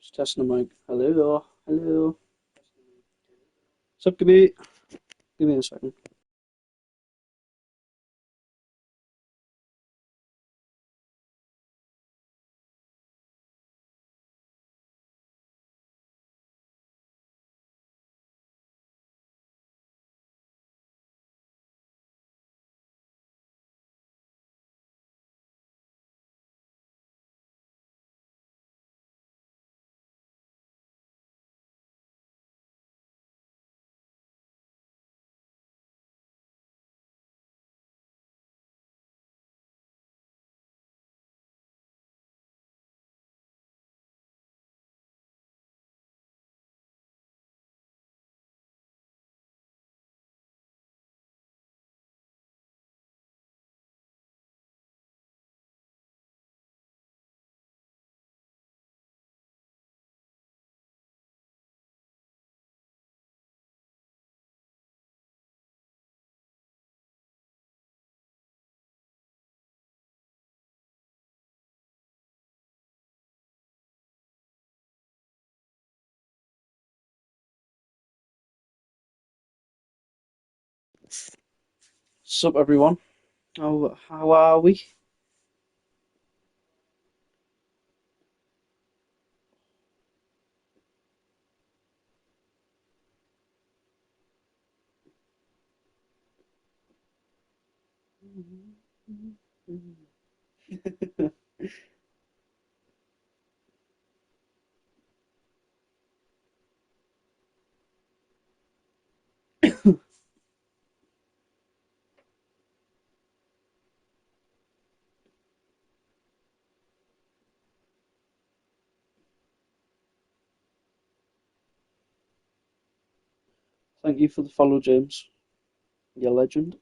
Just testing the mic. Hello, hello. What's up, Gibby? Give me a second. What's up, everyone? How are we? Thank you for the follow, James. You legend.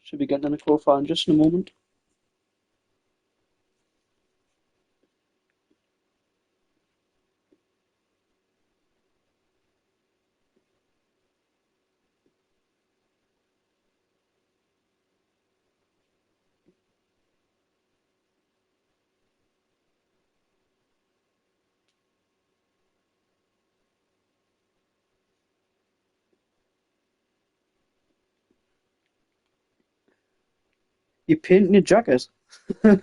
Should be getting in a qualifying just in a moment. You're painting your jacket.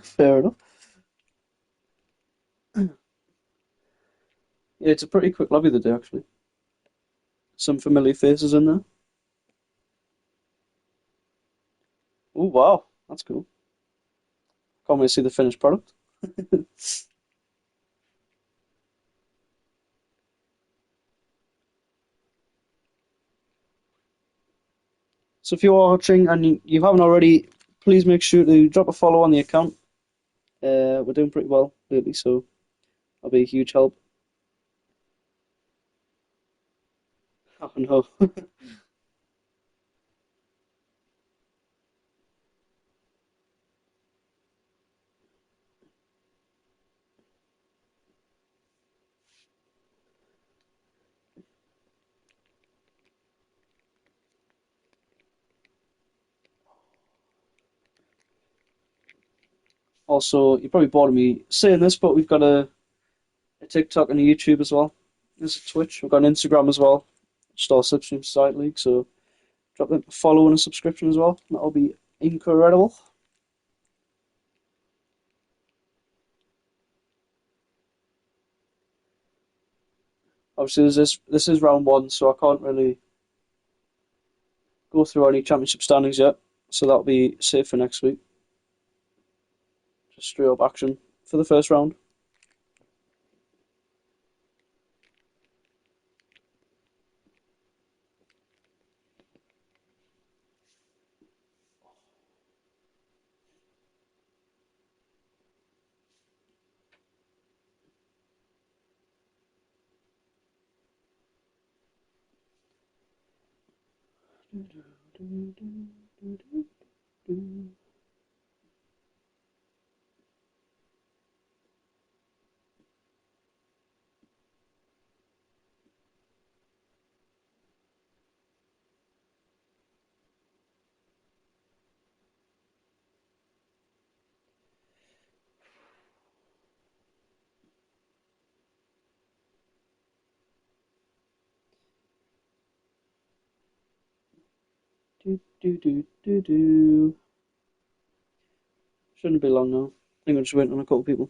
Fair enough. Yeah, it's a pretty quick lobby today, actually. Some familiar faces in there. Oh, wow. That's cool. Can't wait to see the finished product. So if you're watching and you haven't already, please make sure to drop a follow on the account. We're doing pretty well lately, so that'll be a huge help. Oh no. Also, you're probably bored of me saying this, but we've got a TikTok and a YouTube as well. There's a Twitch. We've got an Instagram as well. Just all Slipstream Society League, so drop them a follow and a subscription as well. That'll be incredible. Obviously, this is round one, so I can't really go through any championship standings yet. So that'll be safe for next week. Just straight up action for the first round. Shouldn't be long now. I think I'm just waiting on a couple of people.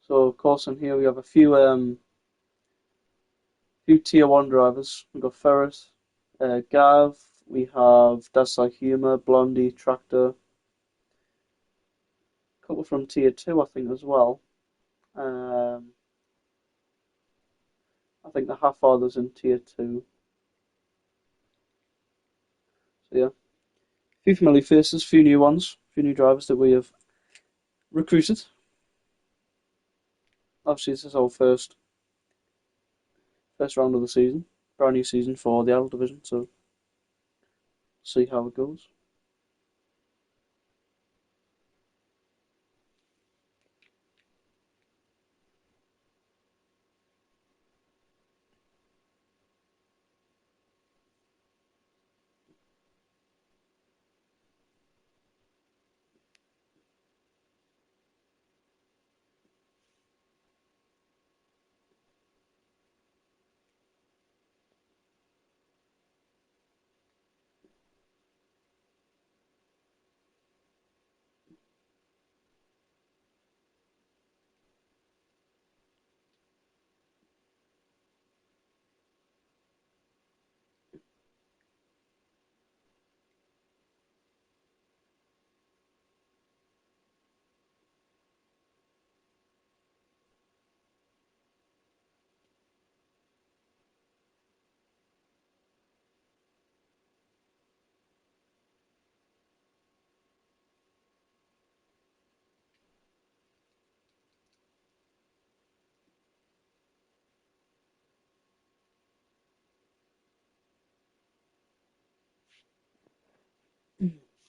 So of course in here we have a few tier one drivers. We've got Ferris, Gav, we have Dasai Humor, Blondie, Tractor, a couple from tier two I think as well. Um, I think the Half Father's in tier two. So yeah, a few familiar faces, a few new ones, a few new drivers that we have recruited. Obviously this is our first round of the season, brand new season for the adult division. So see how it goes.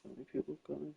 How many people have got in?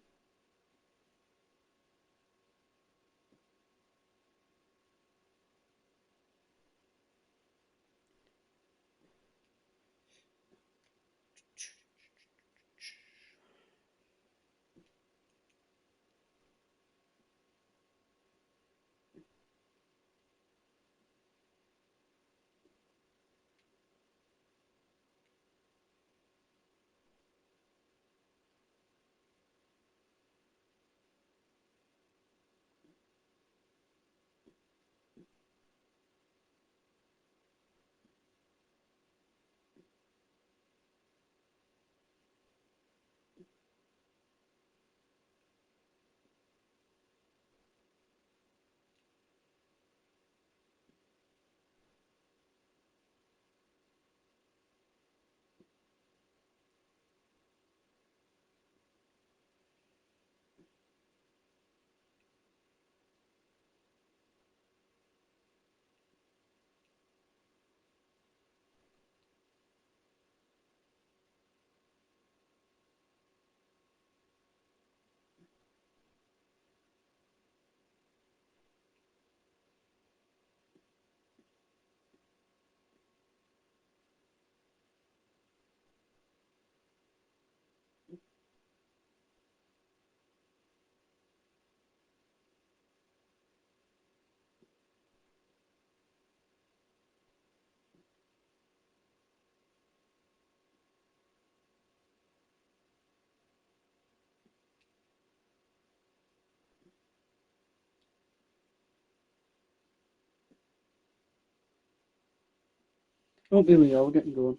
Oh, here we are, we're getting going.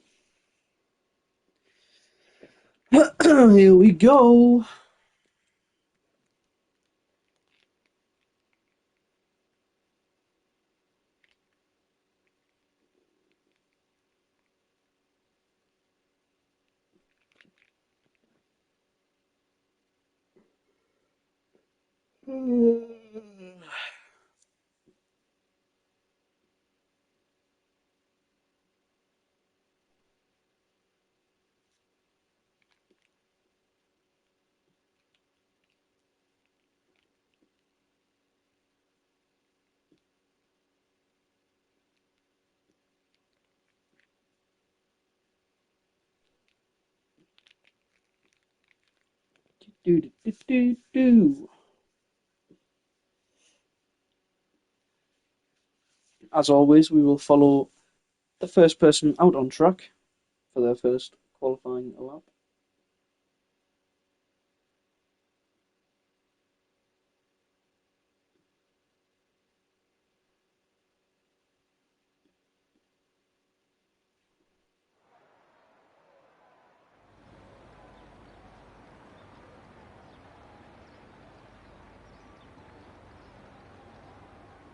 Here we go. Do, do, do, do, do. As always, we will follow the first person out on track for their first qualifying lap.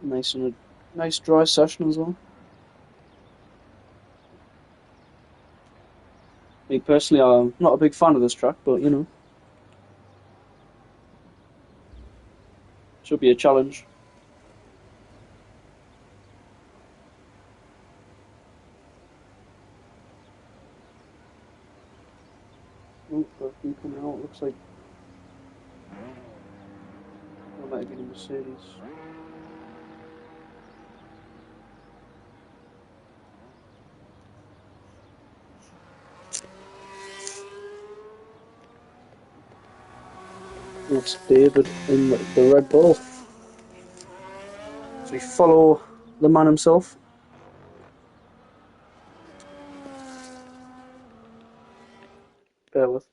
Nice and a nice dry session as well. Me personally, I'm not a big fan of this track, but you know, should be a challenge. Oh, got a few coming out. Looks like that might have been a Mercedes. That's David in the Red Bull. So we follow the man himself. Bear with.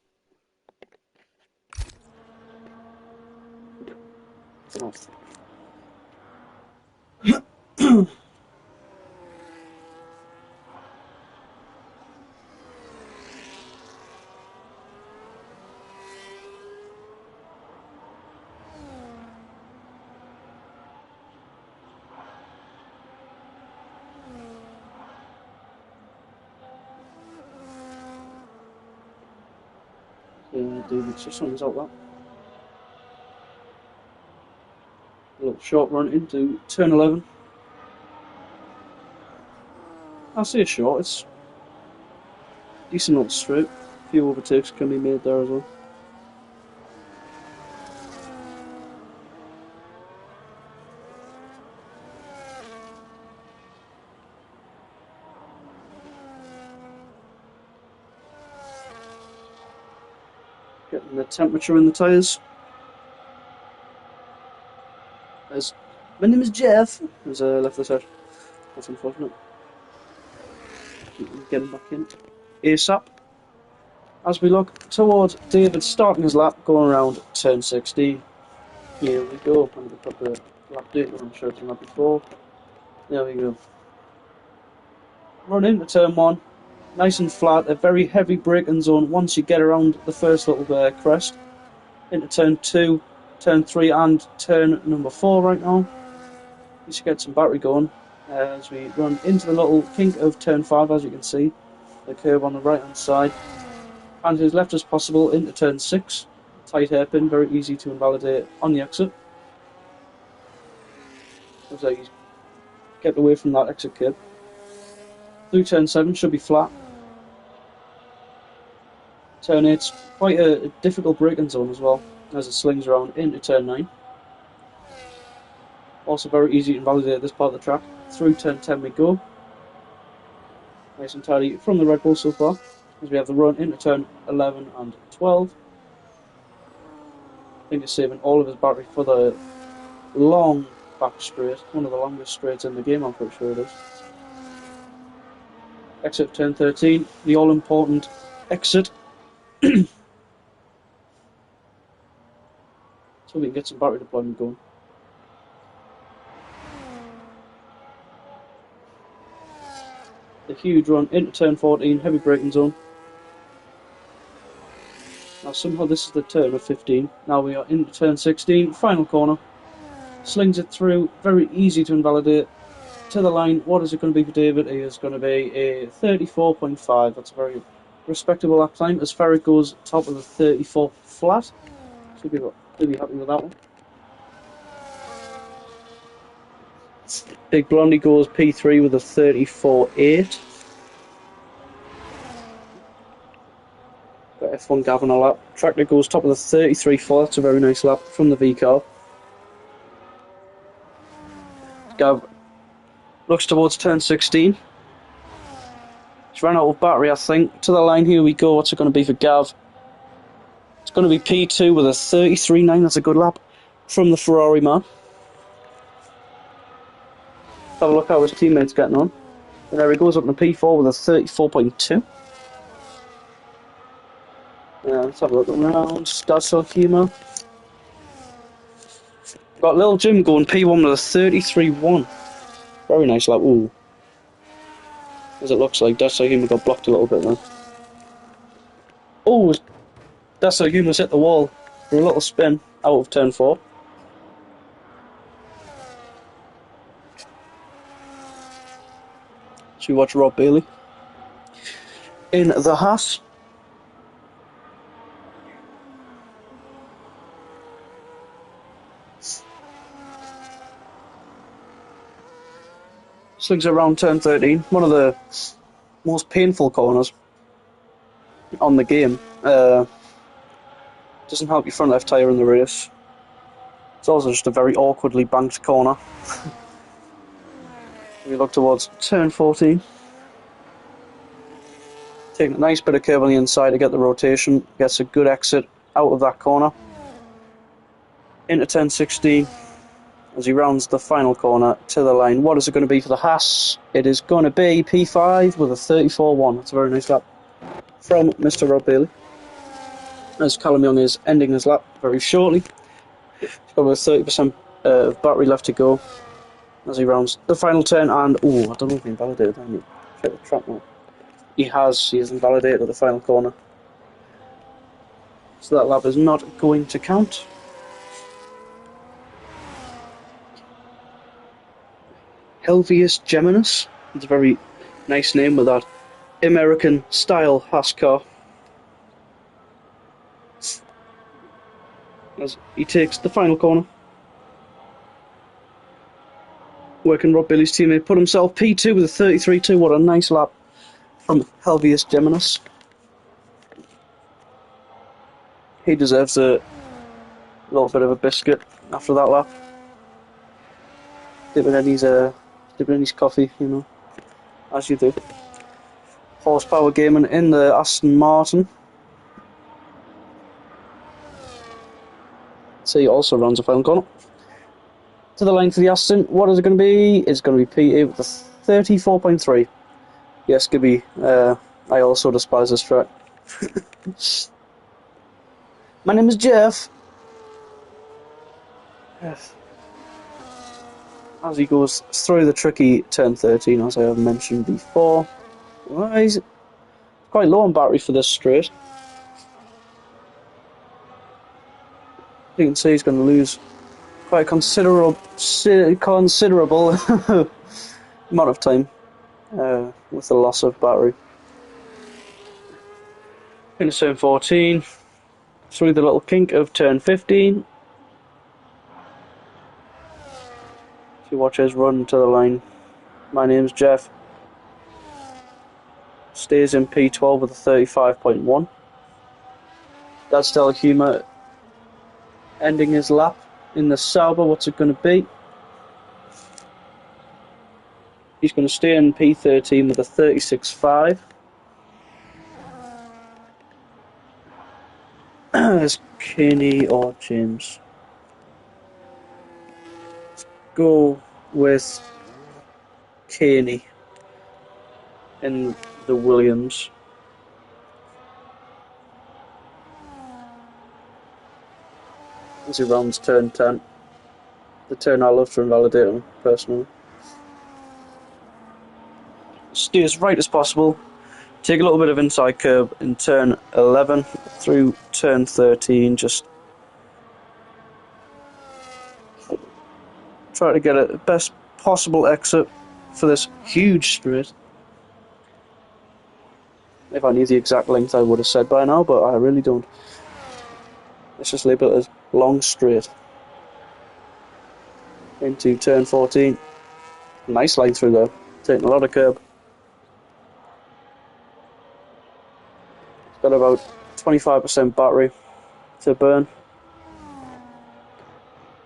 David's just on his out that. A little short run into turn 11. I say short, it's decent little straight. A few overtakes can be made there as well. Getting the temperature in the tyres. As my name is Jeff. As left the session. That's unfortunate. Getting back in ASAP. As we look towards David starting his lap, going around turn 16. Here we go. I'm going to put the lap date. I'm sure it's on that before. There we go. Run into turn 1. Nice and flat. A very heavy braking zone once you get around the first little crest. Into turn 2, turn 3 and turn number 4 right now. We should get some battery going as we run into the little kink of turn 5, as you can see. The curve on the right hand side. And as left as possible into turn 6. Tight hairpin, very easy to invalidate on the exit. Looks like he's get away from that exit curve. Through turn 7 should be flat. Turn 8's quite a difficult braking zone as well, as it slings around into turn 9. Also very easy to invalidate this part of the track. Through turn 10 we go. Nice and tidy from the Red Bull so far, as we have the run into turn 11 and 12. I think he's saving all of his battery for the long back straight, one of the longest straights in the game, I'm pretty sure it is. Exit turn 13, the all-important exit. So we can get some battery deployment going. the huge run into turn 14, heavy braking zone. Now somehow this is the turn of 15. Now we are into turn 16, final corner. Slings it through, very easy to invalidate. To the line, what is it going to be for David? It is going to be a 34.5. That's a very respectable lap time. As far as it goes, top of the 34 flat. So he'll be happy with that one. Big Blondie goes P3 with a 34.8. Got F1 Gavin a lap. Tractor goes top of the 33.4. That's a very nice lap from the V car. Gav looks towards turn 16. He's run out of battery, I think. To the line, here we go. What's it going to be for Gav? It's going to be P2 with a 33.9. That's a good lap from the Ferrari man. Have a look how his teammate's getting on. And there he goes up to P4 with a 34.2. Let's have a look around. That's so humour. Got Little Jim going P1 with a 33.1. Very nice lap. Ooh. As it looks like, That's so humour got blocked a little bit there. Oh, That's so humour's hit the wall for a little spin out of turn 4. So we watch Rob Bailey in the Haas. Slings around turn 13. One of the most painful corners on the game. Doesn't help your front left tyre in the race. It's also just a very awkwardly banked corner. We look towards turn 14. Taking a nice bit of curve on the inside to get the rotation. Gets a good exit out of that corner. Into turn 16. As he rounds the final corner to the line. What is it going to be for the Haas? It is going to be P5 with a 34.1. That's a very nice lap from Mr. Rob Bailey. As Callum Young is ending his lap very shortly. He's got about 30% of battery left to go as he rounds the final turn. And, I don't know if he invalidated. I need to check the track now. He has invalidated at the final corner. So that lap is not going to count. Helvius Geminus. It's a very nice name with that American style Haas car. As he takes the final corner. Working Rob Bailey's teammate put himself P2 with a 33.2. What a nice lap from Helvius Geminus. He deserves a little bit of a biscuit after that lap. Dipping in his coffee, as you do. Horsepower gaming in the Aston Martin. So he also runs a final corner. To the line for the Aston, what is it going to be? It's going to be P8 with a 34.3. Yes, Gibby, I also despise this track. My name is Jeff. Yes. As he goes through the tricky turn 13, as I have mentioned before. Well, he's quite low on battery for this straight. You can see he's going to lose quite a considerable amount of time with the loss of battery. Into turn 14, through the little kink of turn 15. If you watch his run to the line, my name's Jeff. Stays in P12 with a 35.1. That's still humour ending his lap in the Sauber. What's it going to be? He's going to stay in P13 with a 36.5. There's Kenny or James. Let's go with Kenny in the Williams. As he rounds turn 10. The turn I love to invalidate him, personally. steer as right as possible. Take a little bit of inside curb in turn 11 through turn 13. Just try to get a best possible exit for this huge straight. If I knew the exact length, I would have said by now, but I really don't. Let's just label it as long straight. Into turn 14. Nice line through there. Taking a lot of curb. It's got about 25% battery to burn.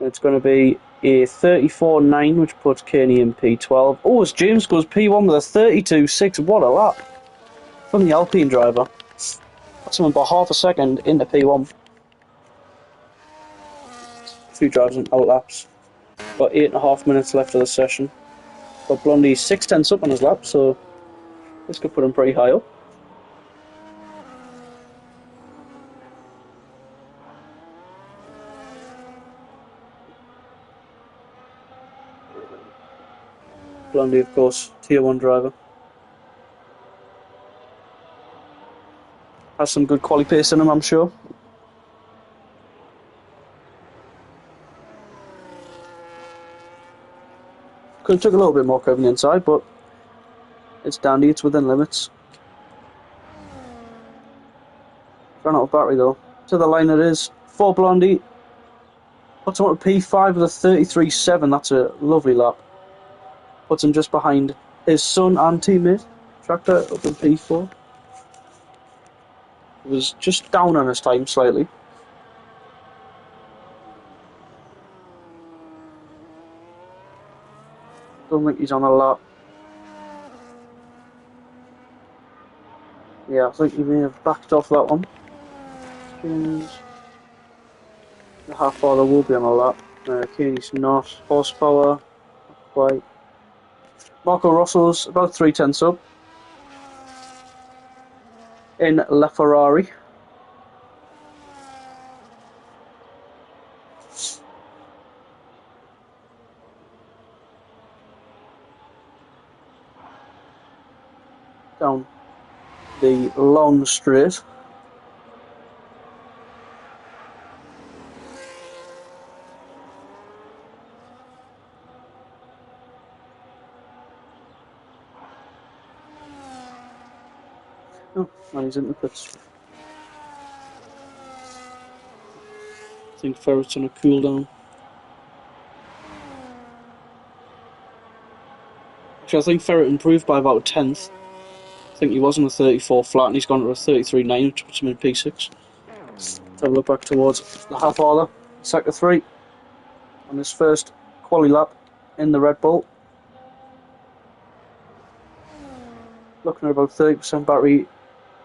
It's going to be a 34.9, which puts Kearney in P12. Oh, as James goes P1 with a 32.6. What a lap from the Alpine driver. That's him about half a second into P1. A few drivers and out laps. About 8.5 minutes left of the session. But Blondie 6/10 up on his lap, so this could put him pretty high up. Blondie, of course, Tier 1 driver. Has some good quality pace in him, I'm sure. Could have took a little bit more curve on the inside, but it's dandy, it's within limits. Ran out of battery though. To the line it is. For Blondie. Puts him up to P5 with a 33.7. That's a lovely lap. Puts him just behind his son and teammate. Tractor up in P4. He was just down on his time slightly. Don't think he's on a lap. Yeah, I think he may have backed off that one. James. The half-father will be on a lap. Kearney's not. Horsepower, not quite. Marco Rosso's about 3/10 up. In LaFerrari. Down the long straight. Oh, and he's in the pits. I think Ferret's on a cool down. Actually, I think Ferret improved by about a tenth. I think he was on a 34 flat and he's gone to a 33.9, which puts him in P6. Let's have a look back towards the half order. Sector 3 on his first quali lap in the Red Bull. Looking at about 30% battery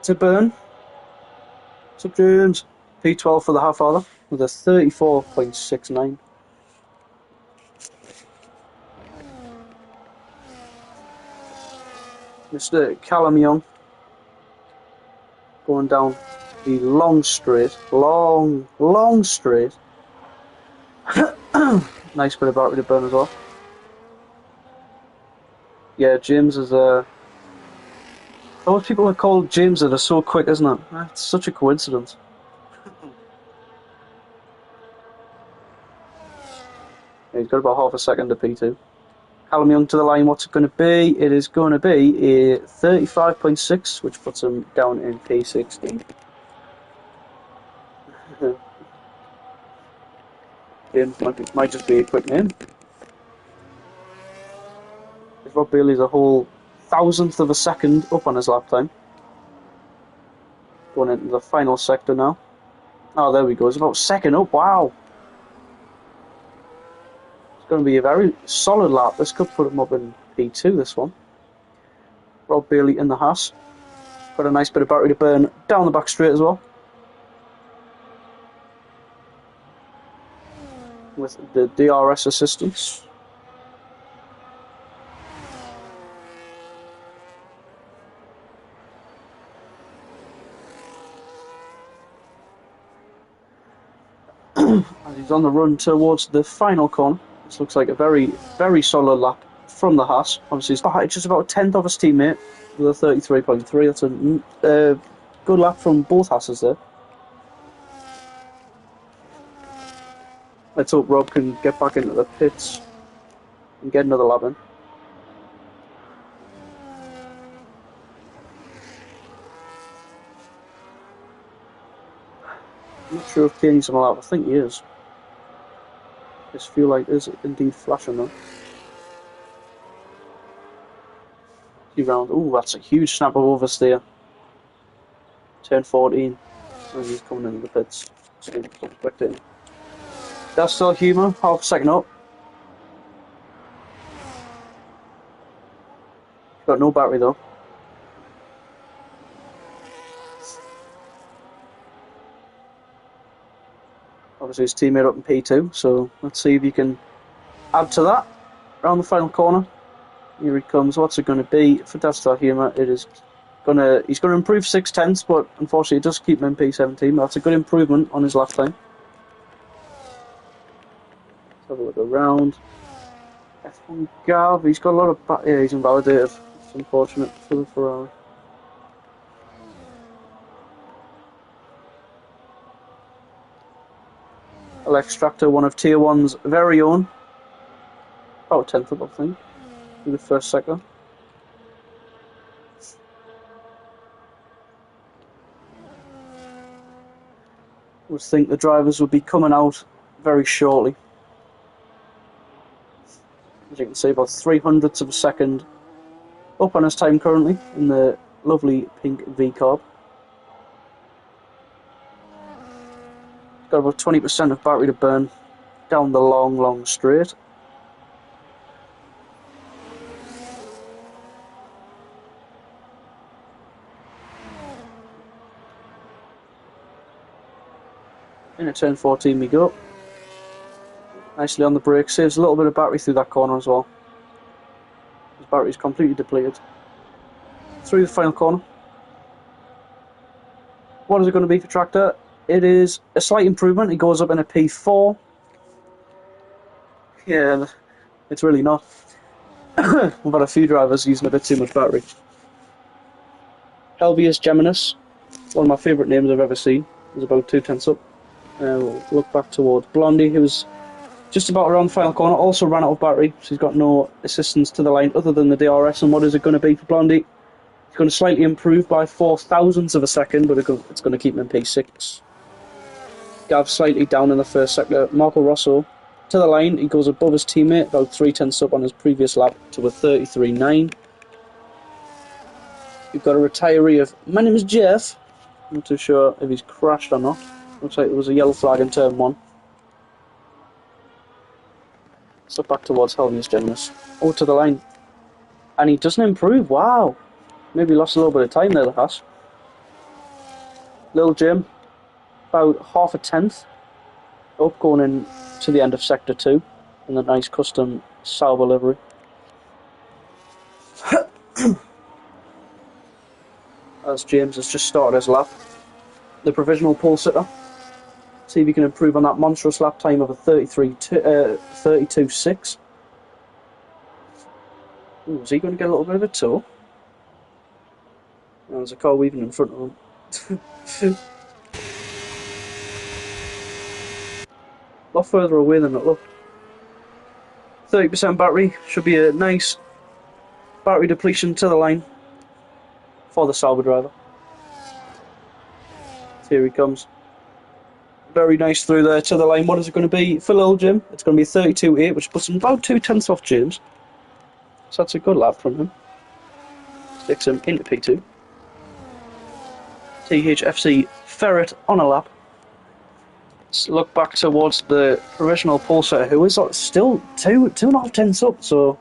to burn. What's up, James? P12 for the half order with a 34.69. Mr. Callum Young going down the long straight. Long straight. Nice bit of battery to burn as well. Yeah, James is those people are called James that are so quick, isn't it? It's such a coincidence. Yeah, he's got about half a second to P2. Callum Young to the line, what's it going to be? It is going to be a 35.6, which puts him down in P16. might just be a quick name. Rob Bailey's a whole thousandth of a second up on his lap time. Going into the final sector now. Oh, there we go. It's about a second up. Wow. It's going to be a very solid lap. This could put him up in P2, this one. Rob Bailey in the Haas. Got a nice bit of battery to burn down the back straight as well. With the DRS assistance. As he's on the run towards the final corner. This looks like a very, very solid lap from the Haas. Obviously, it's just about a tenth of his teammate with a 33.3. That's a good lap from both Haas's there. Let's hope Rob can get back into the pits and get another lap in. I'm not sure if Kane's on a lap. I think he is. This fuel light is indeed flashing though. Round. Oh, that's a huge snap of oversteer. Turn 14. And he's coming into the pits. Spectating. That's still humour. Half a second up. Got no battery though. Obviously his teammate up in P2, so let's see if you can add to that. Around the final corner. Here he comes. What's it going to be for Deathstar Humour? He's going to improve 6/10, but unfortunately it does keep him in P17. That's a good improvement on his last time. Let's have a look around. F1 Gav, he's got a lot of yeah, he's invalidated. It's unfortunate for the Ferrari. Extractor, one of Tier 1's very own. About 10th up, I think, in the first sector. I would think the drivers will be coming out very shortly. As you can see, about 300ths of a second up on his time currently in the lovely pink V-Carb. Got about 20% of battery to burn down the long straight. In a turn 14 we go. Nicely on the brake, saves a little bit of battery through that corner as well. His battery's completely depleted. Through the final corner. What is it going to be for Tractor? It is a slight improvement. He goes up in a P4. Yeah, it's really not. We've had a few drivers using a bit too much battery. Helvius Geminis, one of my favourite names I've ever seen. Is about 2/10 up. We'll look back towards Blondie, who was just about around the final corner. Also ran out of battery, so he's got no assistance to the line other than the DRS. And what is it going to be for Blondie? It's going to slightly improve by 0.04 of a second, but it's going to keep him in P6. Gav slightly down in the first sector. Marco Rosso to the line. He goes above his teammate, about 0.3 up on his previous lap to a 33.9. We've got a retiree of, my name is Jeff. I'm not too sure if he's crashed or not. Looks like there was a yellow flag in turn 1. So back towards Helvius Geminis. Oh, to the line. And he doesn't improve. Wow. Maybe lost a little bit of time there, the Haas. Little Jim, about 0.5 up, going in to the end of Sector 2 in the nice custom Sauber livery. As James has just started his lap. The provisional pole sitter. See if he can improve on that monstrous lap time of a 32.6. Is he going to get a little bit of a tow? There's a car weaving in front of him. A lot further away than it looked. 30% battery should be a nice battery depletion to the line for the Sauber driver. Here he comes. Very nice through there to the line. What is it going to be for Little Jim? It's going to be 32.8, which puts him about 0.2 off James. So that's a good lap from him. Sticks him into P2. THFC Ferret on a lap. Let's look back towards the provisional pole sitter, who is still 2.5 up, so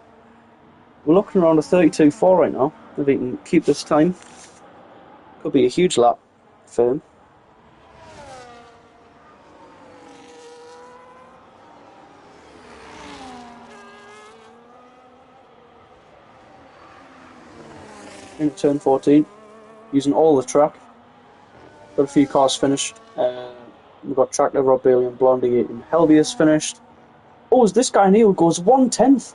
we're looking around a 32.4 right now. If he can keep this time, could be a huge lap for him. In turn 14, using all the track. Got a few cars finished. We've got Tractor, Rob Bailey and Blondie and Helvius finished. Oh, is this guy Neil goes 1/10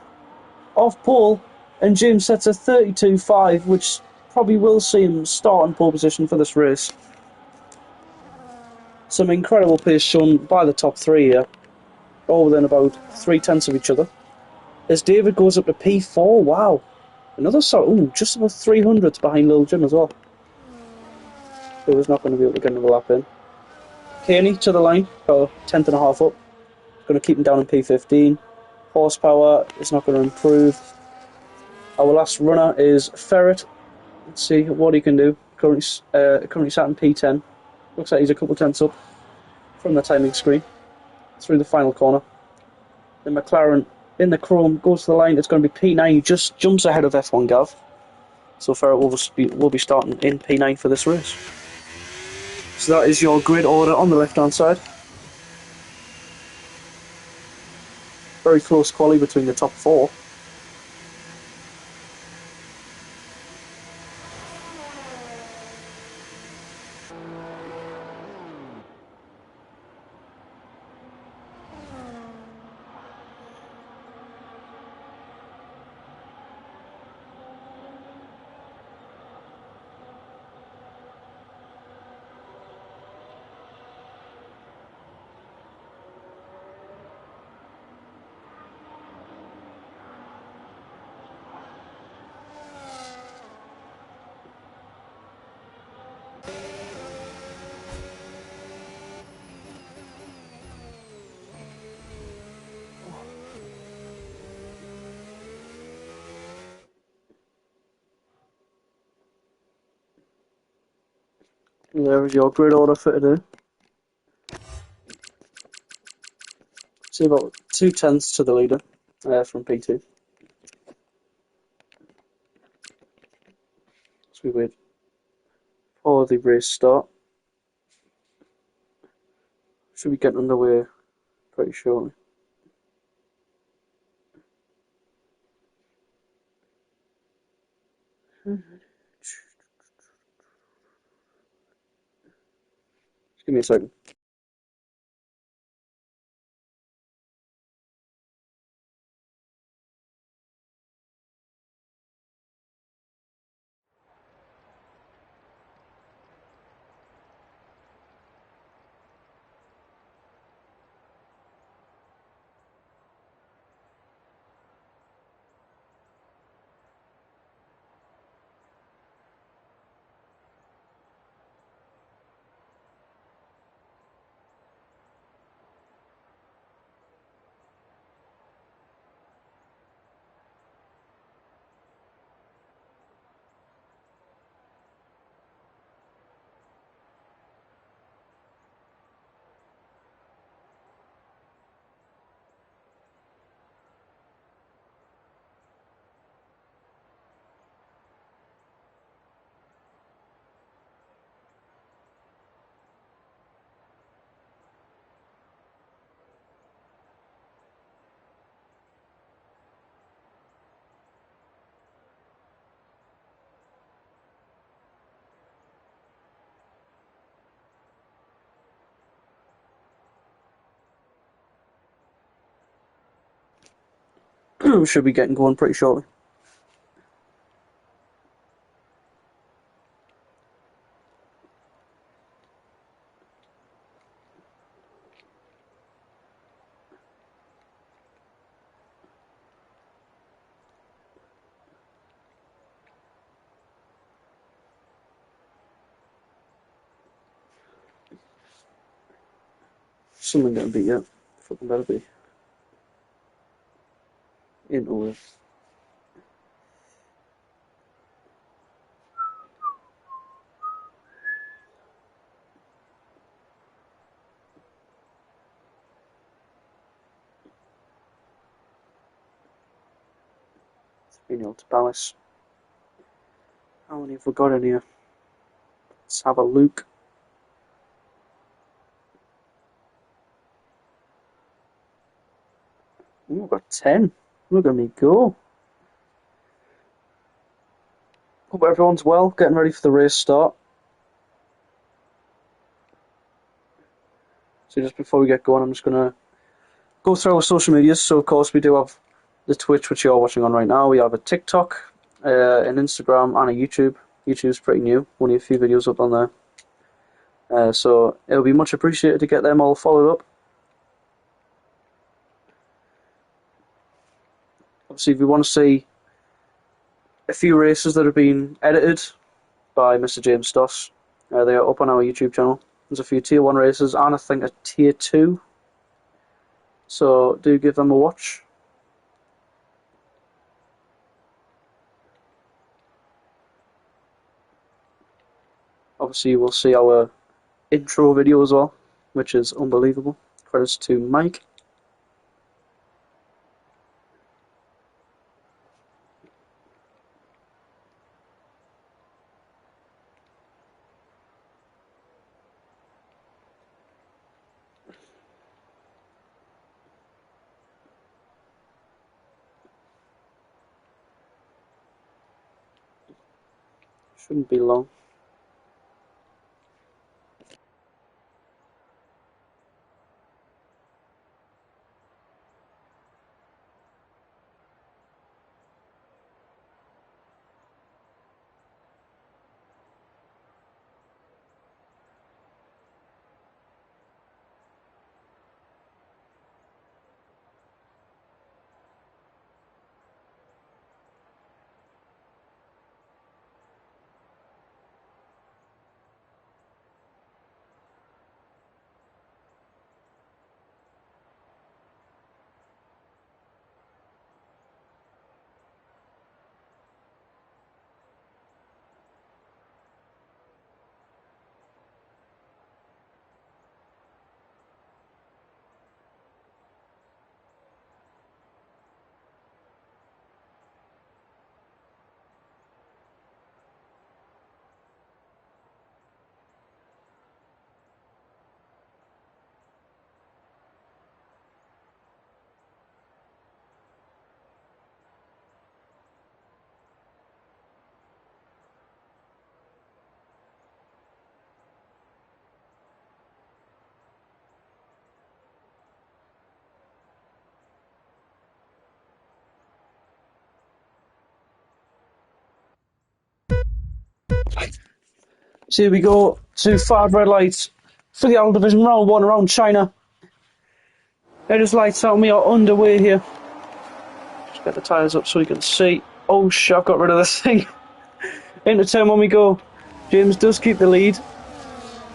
off pole, and James sets a 32.5, which probably will see him start in pole position for this race. Some incredible pace shown by the top three here, all within about 3/10 of each other. As David goes up to P4, wow. Another just about 300s behind Lil Jim as well. Who was not going to be able to get another lap in. Caney to the line, about 10th and a half up. Going to keep him down in P15. Horsepower is not going to improve. Our last runner is Ferret. Let's see what he can do. Currently sat in P10. Looks like he's a couple tenths up from the timing screen through the final corner. The McLaren in the chrome goes to the line. It's going to be P9. He just jumps ahead of F1 Gav. So Ferret will be starting in P9 for this race. So that is your grid order on the left-hand side. Very close quali between the top four. There is your grid order for today. See about 2/10 to the leader from P2. As we wait for the race start. Should be getting underway pretty shortly. Just give me a second. Should be getting going pretty shortly. Something getting beat up. Fucking better be. Into it. Being able to balance. How many have we got in here? Let's have a look. Ooh, we've got 10. Look at me go. Hope everyone's well, getting ready for the race start. So just before we get going, I'm just going to go through our social medias. So of course we do have the Twitch, which you're watching on right now. We have a TikTok, an Instagram, and a YouTube. YouTube's pretty new, only a few videos up on there. So it would be much appreciated to get them all followed up. Obviously, if you want to see a few races that have been edited by Mr. James Stoss, they are up on our YouTube channel. There's a few Tier 1 races and I think a Tier 2. So do give them a watch. Obviously, you will see our intro video as well, which is unbelievable. Credits to Mike. Shouldn't be long. So here we go to 5 red lights for the L Division round 1 around China. It is lights out, we are underway here. Just get the tyres up so you can see. Oh shit, I've got rid of this thing. Into turn 1 we go. James does keep the lead.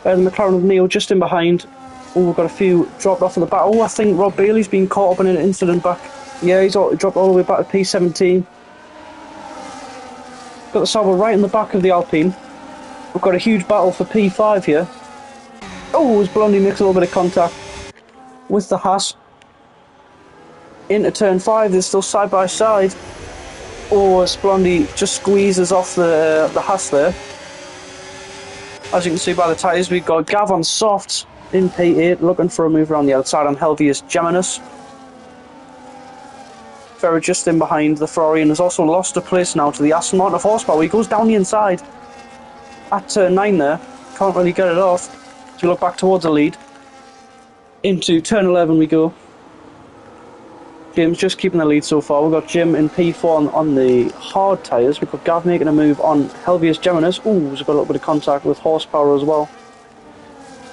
The McLaren of Neo just in behind. Oh, we've got a few dropped off of the back. Oh, I think Rob Bailey's been caught up in an incident back. Yeah, he's dropped all the way back to P17. Got the Sauber right in the back of the Alpine. We've got a huge battle for P5 here. Oh, as Blondie makes a little bit of contact with the Haas. Into turn 5, they're still side by side. Oh, as Blondie just squeezes off the Haas there. As you can see by the tyres, we've got Gav on softs in P8, looking for a move around the outside on Helvius Geminus. Ferrer just in behind the Ferrari and has also lost a place now to the Aston Martin of horsepower. He goes down the inside at turn 9 there. Can't really get it off. So we look back towards the lead. Into turn 11 we go. Jim's just keeping the lead so far. We've got Jim in P4 on the hard tyres. We've got Gav making a move on Helvius Geminus. Ooh, he's got a little bit of contact with horsepower as well.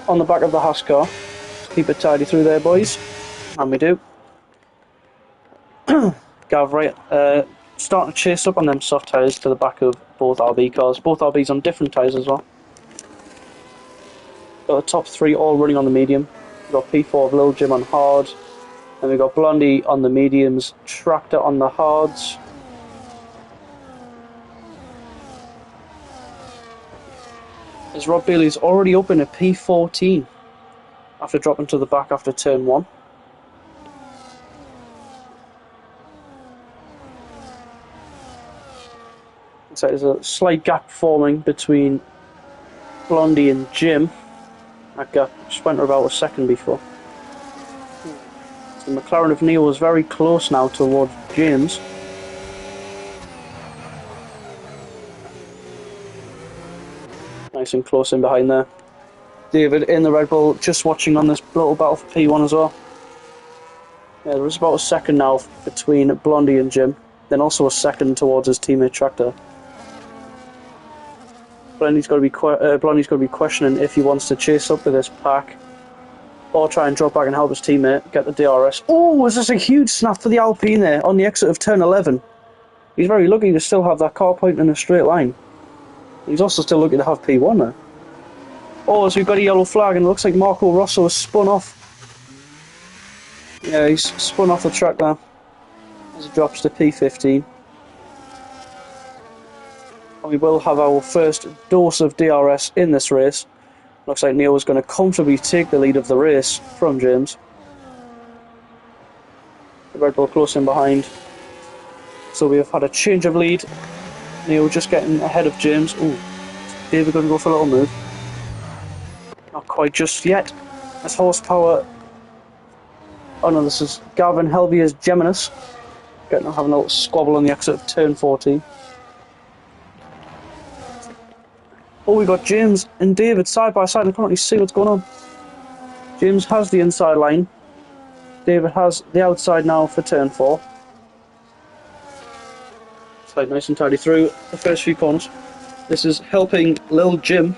On the back of the Haas car. Keep it tidy through there, boys. And we do. Gav right, starting to chase up on them soft tyres to the back of both RB cars. Both RBs on different tyres as well. Got the top 3 all running on the medium. We've got P4 of Lil Jim on hard. And we've got Blondie on the mediums, Tractor on the hards. As Rob Bailey's already up in a P14 after dropping to the back after turn 1. So there's a slight gap forming between Blondie and Jim. That gap just went about a second before. The McLaren of Neo is very close now towards James. Nice and close in behind there. David in the Red Bull just watching on this little battle for P1 as well. Yeah, there was about a second now between Blondie and Jim. Then also a second towards his teammate Tractor. Blondie's got to be questioning if he wants to chase up with this pack or try and drop back and help his teammate get the DRS. Oh, was this a huge snap for the Alpine there on the exit of turn 11? He's very lucky to still have that car pointing in a straight line. He's also still lucky to have P1 there. Oh, so we've got a yellow flag and it looks like Marco Rosso has spun off. Yeah, he's spun off the track now as he drops to P15. And we will have our first dose of DRS in this race. Looks like Neo is going to comfortably take the lead of the race from James. The Red Bull close in behind. So we have had a change of lead. Neo just getting ahead of James. Ooh, David going to go for a little move. Not quite just yet. That's horsepower. Oh no, this is Gavin Helvier's Geminis. Having a little squabble on the exit of turn 14. Oh, we got James and David side by side. I can't really see what's going on. James has the inside line. David has the outside now for turn 4. Slide nice and tidy through the first few corners. This is helping Lil Jim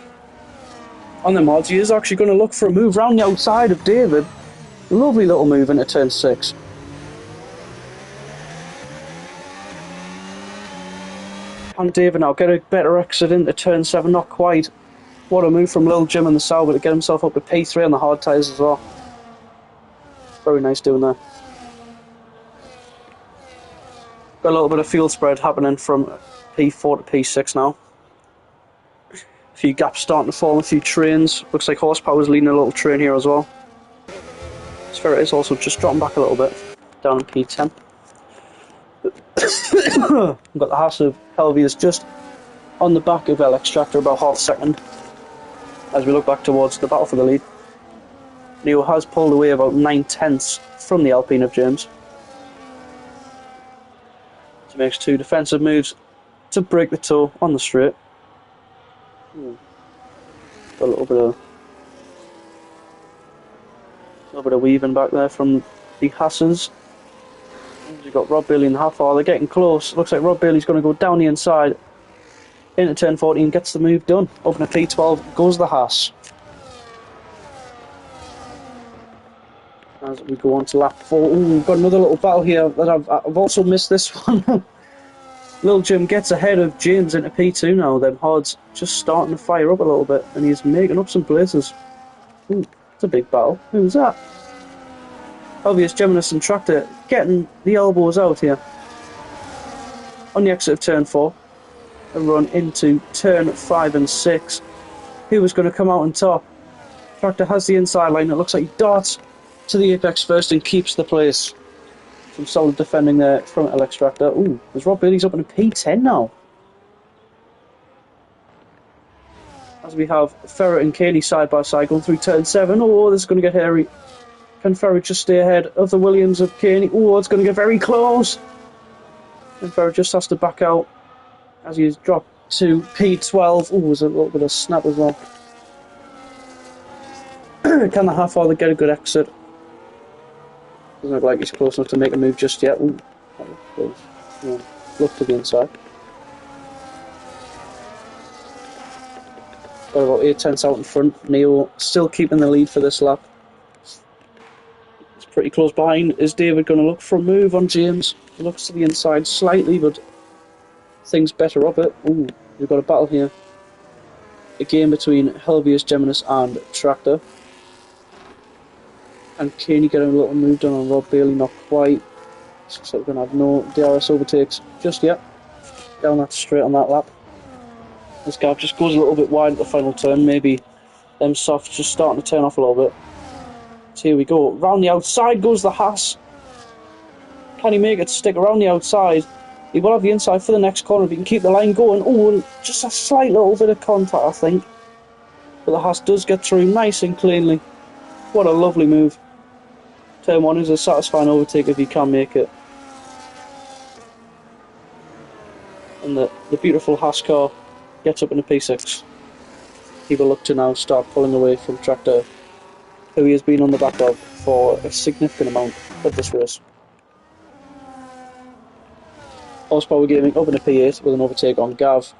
on the mods. He is actually going to look for a move round the outside of David. Lovely little move into turn 6. And David now get a better exit into turn 7, not quite. What a move from Lil Jim in the Sauber to get himself up to P3 on the hard tyres as well. Very nice doing that. Got a little bit of field spread happening from P4 to P6 now. A few gaps starting to form, a few trains. Looks like Horsepower's leading a little train here as well. Sphere is also just dropping back a little bit, down in P10. We've got the Haas of Helvius just on the back of LX Tractor, about half a second, as we look back towards the battle for the lead. Neo has pulled away about 9/10 from the Alpine of James. He makes 2 defensive moves to break the toe on the straight. Got a little bit of weaving back there from the Hasses. You've got Rob Bailey and Hafar. They're getting close. Looks like Rob Bailey's going to go down the inside into turn 14, gets the move done. Up in a P12 goes the Haas. As we go on to lap 4. Ooh, we've got another little battle here that I've also missed this one. Lil Jim gets ahead of James into P2 now. Them hards just starting to fire up a little bit, and he's making up some places. Ooh, it's a big battle. Who's that? Obvious Geminis and Tractor getting the elbows out here. On the exit of turn 4. A run into turn 5 and 6. Who was going to come out on top? Tractor has the inside line. It looks like he darts to the apex first and keeps the place. Some solid defending there from LX Tractor. Ooh, there's Rob Bailey's up in a P10 now. As we have Ferret and Caney side by side going through turn 7. Oh, this is going to get hairy. Can Ferret just stay ahead of the Williams of Caney? Oh, it's going to get very close. And Ferret just has to back out as he's dropped to P12. Oh, there's a little bit of snap as well. Can the half-father get a good exit? Doesn't look like he's close enough to make a move just yet. Ooh, that was close. Yeah, look to the inside. Got about 8/10 out in front. Neo still keeping the lead for this lap. It's pretty close behind. Is David going to look for a move on James? He looks to the inside slightly, but things better up it. Ooh, we've got a battle here. A game between Helvius, Geminis and Tractor. And Caney getting a little move done on Rob Bailey, not quite. So we're going to have no DRS overtakes just yet. Down that straight on that lap. This gap just goes a little bit wide at the final turn. Maybe them softs just starting to turn off a little bit. So here we go. Round the outside goes the Haas. Can he make it stick around the outside? He will have the inside for the next corner if he can keep the line going. Oh, just a slight little bit of contact, I think. But the Haas does get through nice and cleanly. What a lovely move. Turn 1 is a satisfying overtake if he can make it. And the beautiful Haas car gets up in the P6. He will look to now start pulling away from Tractor who he has been on the back of for a significant amount of this race. Horsepower Gaming up in a P8 with an overtake on Gav.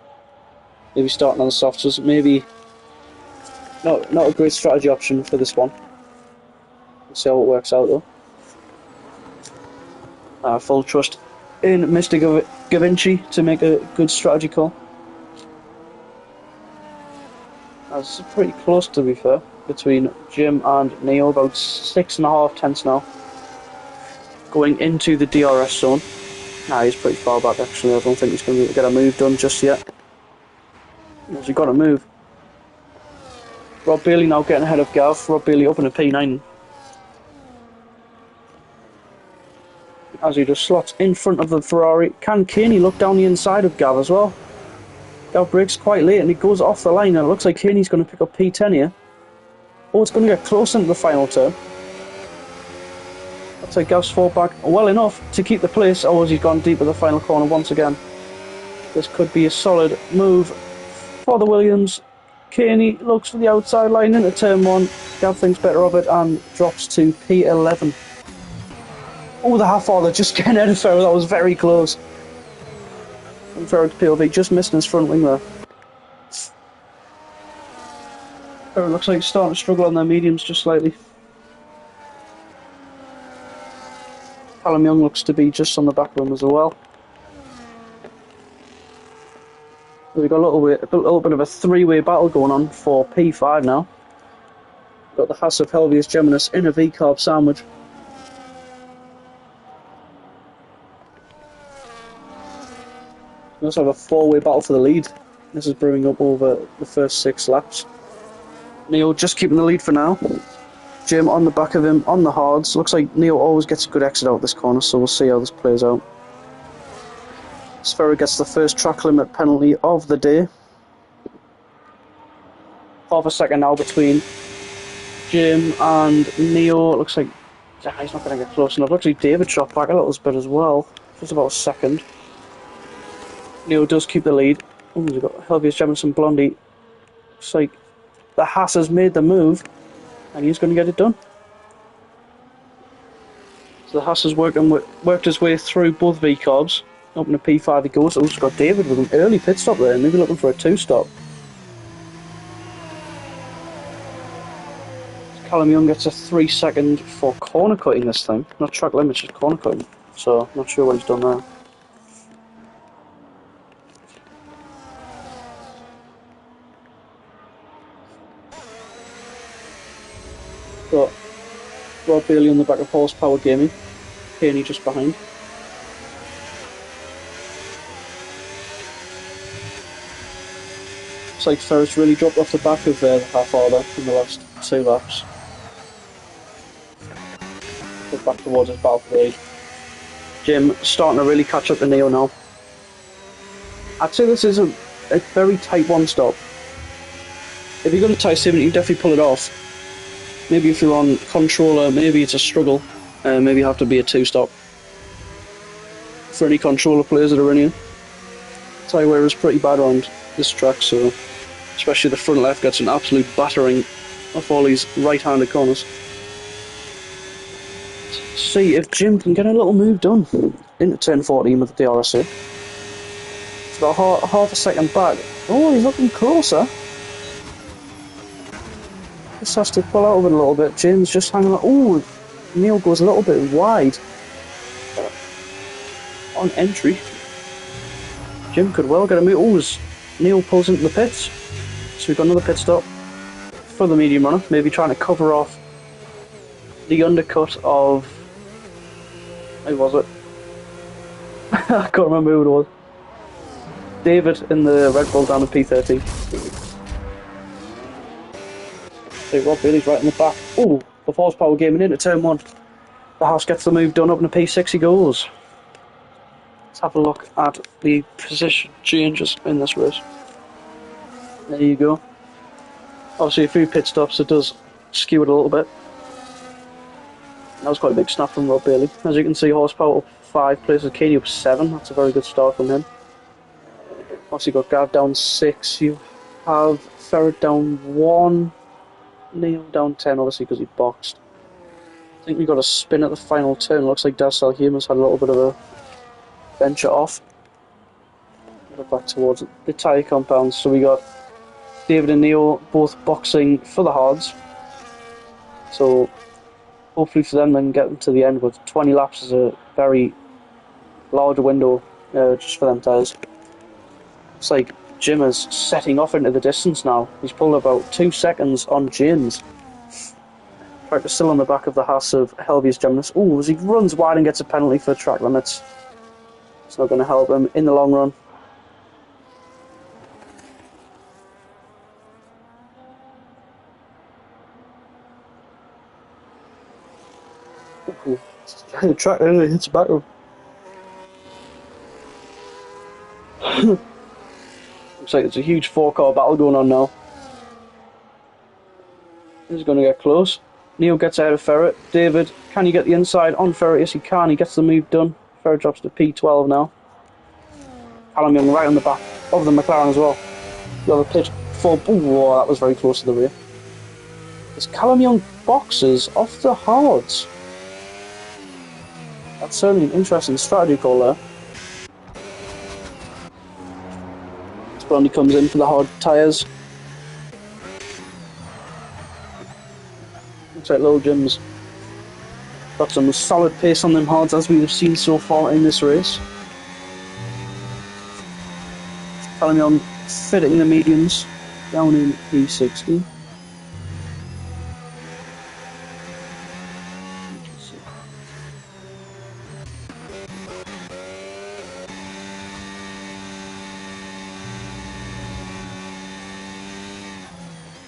Maybe starting on the softs. Maybe not a great strategy option for this one. We'll see how it works out though. Full trust in Mr. Gavinci to make a good strategy call. That's pretty close, to be fair, between Jim and Neo, about 6.5 tenths now. Going into the DRS zone. He's pretty far back actually. I don't think he's going to be able to get a move done just yet. Has he got a move? Rob Bailey now getting ahead of Gav. Rob Bailey up in a P9. As he just slots in front of the Ferrari. Can Caney look down the inside of Gav as well? Gav brakes quite late and he goes off the line, and it looks like Caney's going to pick up P10 here. Oh, it's going to get close into the final turn. Looks like Gav's fought back well enough to keep the place. Oh, he's gone deep at the final corner once again. This could be a solid move for the Williams. Caney looks for the outside line into turn 1. Gav thinks better of it and drops to P11. Oh, the half-father just getting out of Ferro. That was very close. And Ferro to POV just missing his front wing there. Ferro looks like he's starting to struggle on their mediums just slightly. Callum Young looks to be just on the back of him as well. We've got a little bit of a three-way battle going on for P5 now. Got the Haas of Helvius Geminis in a V-carb sandwich. We also have a four-way battle for the lead. This is brewing up over the first 6 laps. Neo just keeping the lead for now. Jim on the back of him on the hards. Looks like Neo always gets a good exit out of this corner, so we'll see how this plays out. Sferra gets the first track limit penalty of the day. Half a second now between Jim and Neo. It looks like he's not going to get close enough. Looks like David shot back a little bit as well. Just about a second. Neo does keep the lead. Oh, we've got Helvius Jemison Blondie. Looks like the Haas has made the move and he's going to get it done. So the Haas has worked his way through both V-carbs. Up in a P5 he goes. Also got David with an early pit stop there, maybe looking for a 2-stop. Callum Young gets a 3-second for corner cutting this time. Not track limits, just corner cutting. So, not sure what he's done there. Got Rob Bailey on the back of Horsepower Gaming. Caney just behind. Looks like Ferris really dropped off the back of the half-order in the last 2 laps. Get back towards his battle for the lead. Jim starting to really catch up to Neo now. I'd say this is a very tight one-stop. If you're going to tie 70, you definitely pull it off. Maybe if you're on controller, maybe it's a struggle. Maybe you have to be a 2-stop. For any controller players that are in here. Tie wear is pretty bad around this track, so especially the front left gets an absolute battering off all these right-handed corners. See if Jim can get a little move done into turn 14 with the DRS here. It's about half a second back. Oh, he's looking closer. Just has to pull out of it a little bit. Jim's just hanging on. Oh, Neil goes a little bit wide on entry. Jim could well get a move. Oh, as Neil pulls into the pits. So we've got another pit stop for the medium runner. Maybe trying to cover off the undercut of... Who was it? I can't remember who it was. David in the Red Bull down at P13. So Rob Bailey's right in the back. Oh, the Horsepower Gaming into turn 1. The House gets the move done. Up in the P6 he goes. Let's have a look at the position changes in this race. There you go. Obviously a few pit stops, it does skew it a little bit. That was quite a big snap from Rob Bailey. As you can see, Horsepower up 5 places, Caney up 7. That's a very good start from him. Obviously you've got Gav down 6. You have Ferret down 1. Neil down 10, obviously, because he boxed. I think we got a spin at the final turn. Looks like Das Salhima's had a little bit of a venture off. We're back towards the tyre compound. So we got David and Neo both boxing for the hards. So hopefully for them, they can get them to the end. But 20 laps is a very large window just for them tyres. It's like Jim is setting off into the distance now. He's pulled about 2 seconds on James. Tractor still on the back of the Haas of Helvius Geminus. Ooh, as he runs wide and gets a penalty for track limits. It's not going to help him in the long run. Ooh, the tractor hits back up. Looks like it's a huge 4-car battle going on now. This is going to get close. Neil gets ahead of Ferret. David, can you get the inside on Ferret? Yes, he can. He gets the move done. Ferret drops to P12 now. Callum Young right on the back of the McLaren as well. The other pitch for... Ooh, that was very close to the rear. As Callum Young boxes off the hards. That's certainly an interesting strategy call there. Blondie comes in for the hard tyres. Looks like Little Jim's got some solid pace on them hards as we've seen so far in this race. Callum Young fitting the mediums down in P60.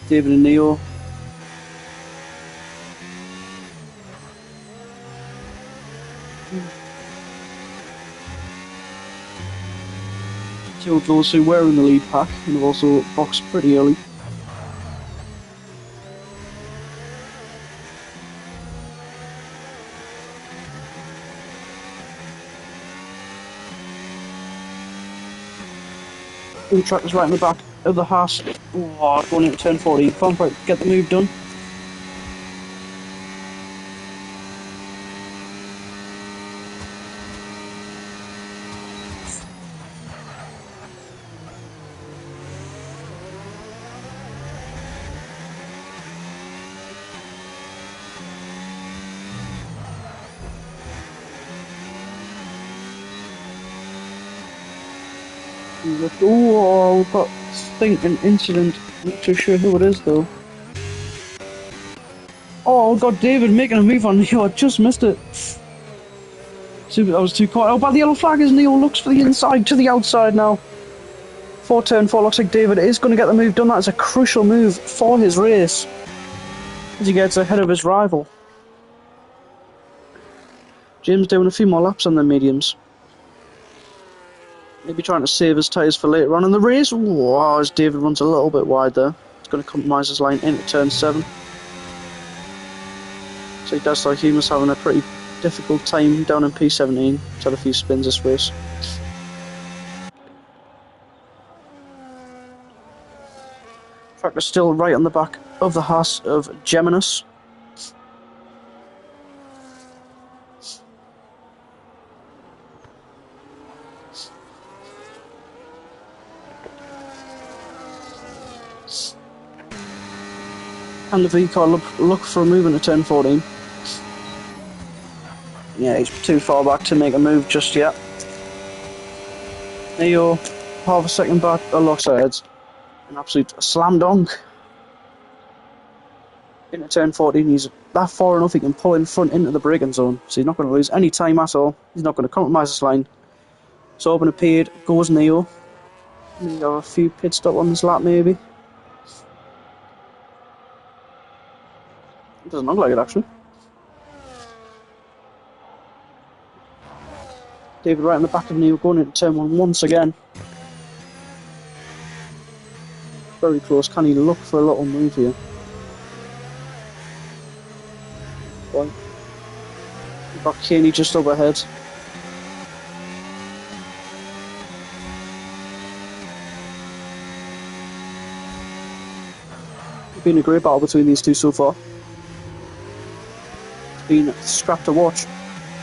David and Neo. Two of those who were in the lead pack and have also boxed pretty early. The track is right in the back of the Haas. Oh, going into turn 40. Can't quite get the move done. Oh, we've got an incident. Not too sure who it is though. Oh, we've got David making a move on Neo. I just missed it. That was too quiet. Oh, but the yellow flag is Neo looks for the inside to the outside now. For turn 4, looks like David is going to get the move done. That is a crucial move for his race as he gets ahead of his rival. Jim's doing a few more laps on the mediums. Maybe trying to save his tyres for later on in the race. Wow, as David runs a little bit wide there. It's going to compromise his line into turn 7. So that's like he was having a pretty difficult time down in P17. He's had a few spins this race. Tractor still right on the back of the Haas of Geminus. And the V-car look for a move into turn 14. Yeah, he's too far back to make a move just yet. Neo, half a second back, alongside. An absolute slam dunk. Into turn 14, he's that far enough he can pull in front into the braking zone. So he's not going to lose any time at all. He's not going to compromise his line. So open a paid, goes Neo. Maybe have a few pit stop on this lap maybe. It doesn't look like it actually. David right in the back of Neo going into turn 1 once again. Very close. Can he look for a little move here? Boy. We've got Caney just up ahead. been a great battle between these two so far. It's been a scrap to watch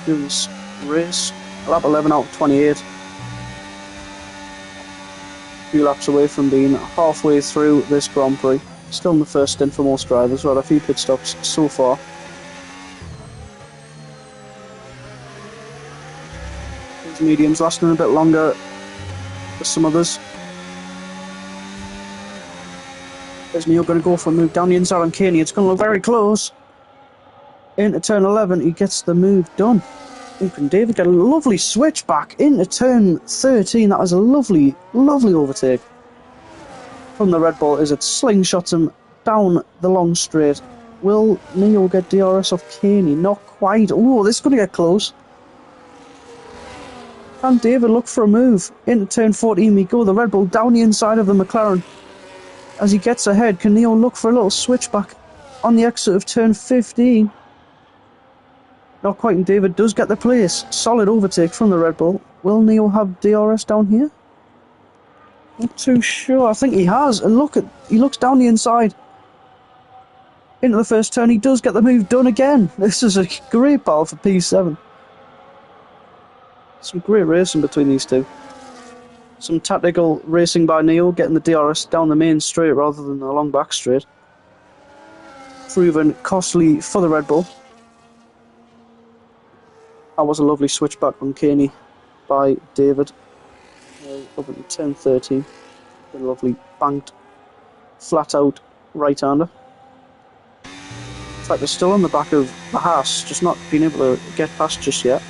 during this race. Lap 11 out of 28. A few laps away from being halfway through this Grand Prix. Still in the first stint for most drivers. We've had a few pit stops so far. These mediums lasting a bit longer for some others. Is Neil going to go for a move down the inside on Caney? It's going to look very close. Into turn 11, he gets the move done. And David get a lovely switch back into turn 13. That was a lovely, lovely overtake from the Red Bull as it slingshots him down the long straight. Will Neo get DRS off Caney? Not quite. Oh, this is going to get close. Can David look for a move? Into turn 14 we go. The Red Bull down the inside of the McLaren. As he gets ahead, can Neo look for a little switchback on the exit of turn 15? Not quite, and David does get the place. Solid overtake from the Red Bull. Will Neo have DRS down here? Not too sure. I think he has. And look, he looks down the inside. Into the first turn, he does get the move done again. This is a great battle for P7. Some great racing between these two. Some tactical racing by Neo, getting the DRS down the main straight rather than the long back straight. Proven costly for the Red Bull. That was a lovely switchback from Caney by David. Up into turn 13. A lovely banked, flat out right-hander. In fact, they're still on the back of the Haas, just not being able to get past just yet.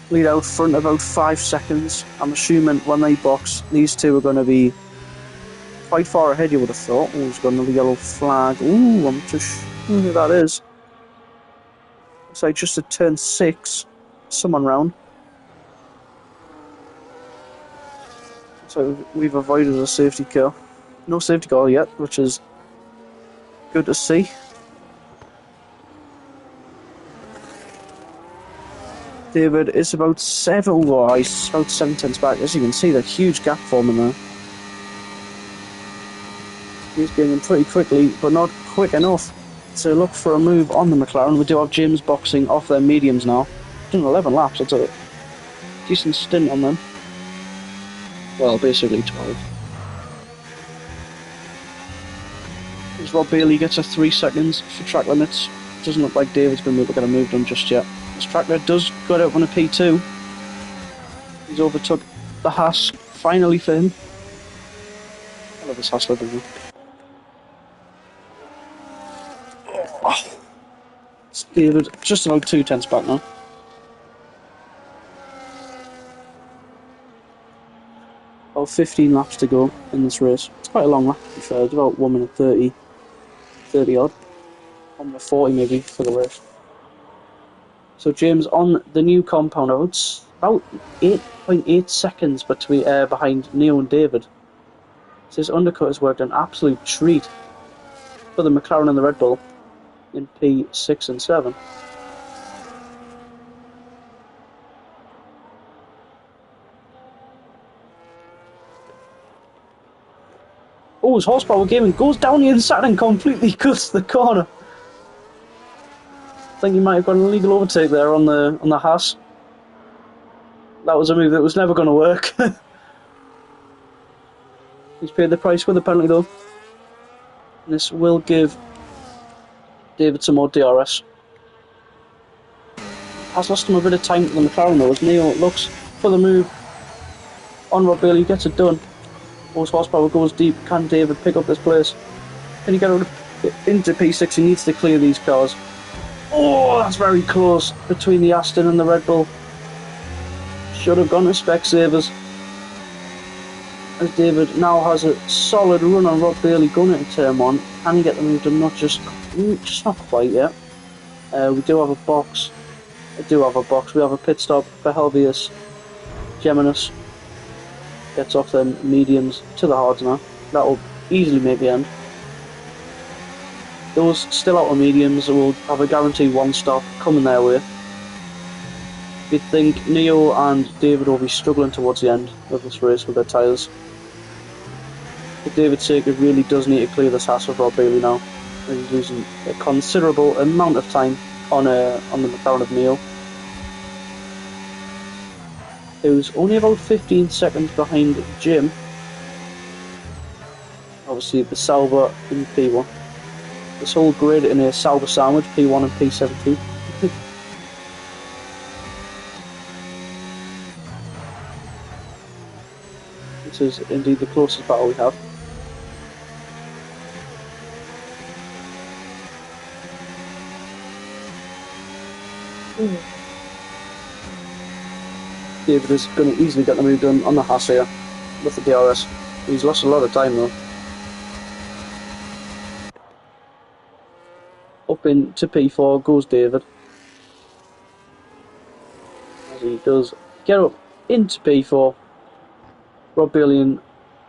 Lead out front about 5 seconds. I'm assuming when they box, these two are going to be quite far ahead, you would have thought. Oh, he's got another yellow flag. Ooh, I'm just who that is. Looks like just at turn 6, someone round. So we've avoided a safety car. No safety car yet, which is good to see. David is about 7, well, he's about 7 tenths back. As you can see, the huge gap forming there. He's getting pretty quickly, but not quick enough to look for a move on the McLaren. We do have James boxing off their mediums now. Doing 11 laps, that's a decent stint on them. Well, basically 12. As Rob Bailey gets a 3 seconds for track limits. Doesn't look like David's been able to get a move done just yet. This tracker does go out on a P2. He's overtook the Haas finally for him. I love this Haas level. Oh. It's David just about 2 tenths back now. About 15 laps to go in this race. It's quite a long lap to be fair. It's about 1 minute 30 odd. 1 minute 40 maybe for the race. So James on the new compound roads, about 8.8 seconds between behind Neo and David. So his undercut has worked an absolute treat for the McLaren and the Red Bull in P6 and 7. Oh, his horsepower gaming goes down the inside and completely cuts the corner. I think he might have got an illegal overtake there on the Haas. That was a move that was never going to work. He's paid the price with the penalty though. And this will give David some more DRS. Has lost him a bit of time to the McLaren though, as Neo looks for the move on Rob Bailey, gets it done. Most horsepower goes deep. Can David pick up this place? Can he get into P6? He needs to clear these cars. Oh, that's very close between the Aston and the Red Bull. Should have gone to Specsavers. As David now has a solid run on Rob Bailey going into turn 1. Can he get the move done? Just not quite yet. We do have a box. We have a pit stop for Helvius. Geminus gets off them mediums to the hards now. That will easily make the end. Those still out of mediums will have a guaranteed 1 stop coming their way. You'd think Neo and David will be struggling towards the end of this race with their tyres. But David Saker really does need to clear this hassle of Rob Bailey now. He's losing a considerable amount of time on the McLaren of Neo, who's only about 15 seconds behind Jim. Obviously the Sauber in P1. This whole grid in a Sauber sandwich, P1 and P17. This is indeed the closest battle we have. David is going to easily get the move done on the Haas here with the DRS. He's lost a lot of time though. Up into P4 goes David. As he does get up into P4. Rob Bailey in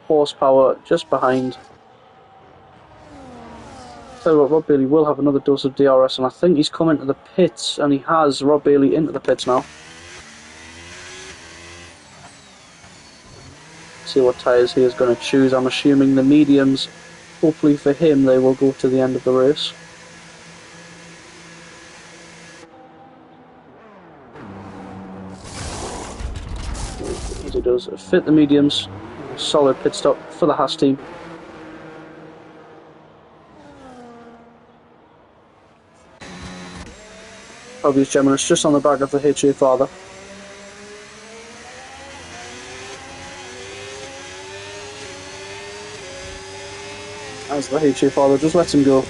horsepower just behind. So Rob Bailey will have another dose of DRS, and I think he's come into the pits, and he has Rob Bailey into the pits now. See what tyres he is going to choose. I'm assuming the mediums. Hopefully for him they will go to the end of the race. As he does fit the mediums. Solid pit stop for the Haas team. Obvious Gemini just on the back of the HA father. As the HA father just lets him go.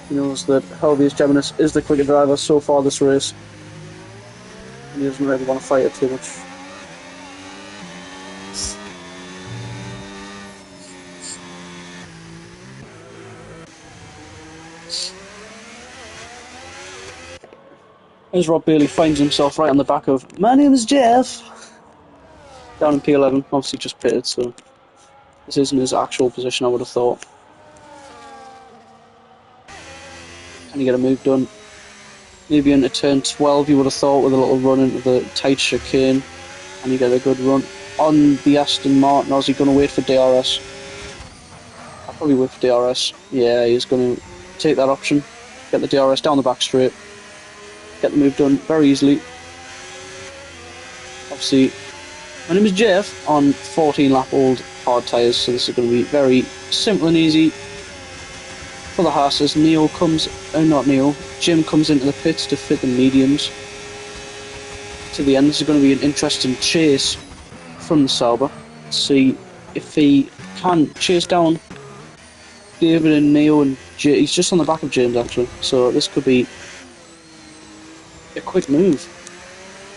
He knows that Helvius Geminis is the quicker driver so far this race. And he doesn't really want to fight it too much. As Rob Bailey finds himself right on the back of, "My name is Jeff," down in P11, obviously just pitted, so this isn't his actual position, I would have thought. Can he get a move done? Maybe into turn 12 you would have thought, with a little run into the tight chicane. And you get a good run on the Aston Martin, or is he going to wait for DRS? I'll probably wait for DRS. Yeah, he's going to take that option, get the DRS down the back straight. Get the move done very easily. Obviously, my name is Jeff on 14 lap old hard tyres, so this is going to be very simple and easy for the Haas as Neo comes, not Neo, Jim comes into the pits to fit the mediums. To the end, this is going to be an interesting chase from the Sauber. See if he can chase down David and Neo, and he's just on the back of James actually, so this could be a quick move,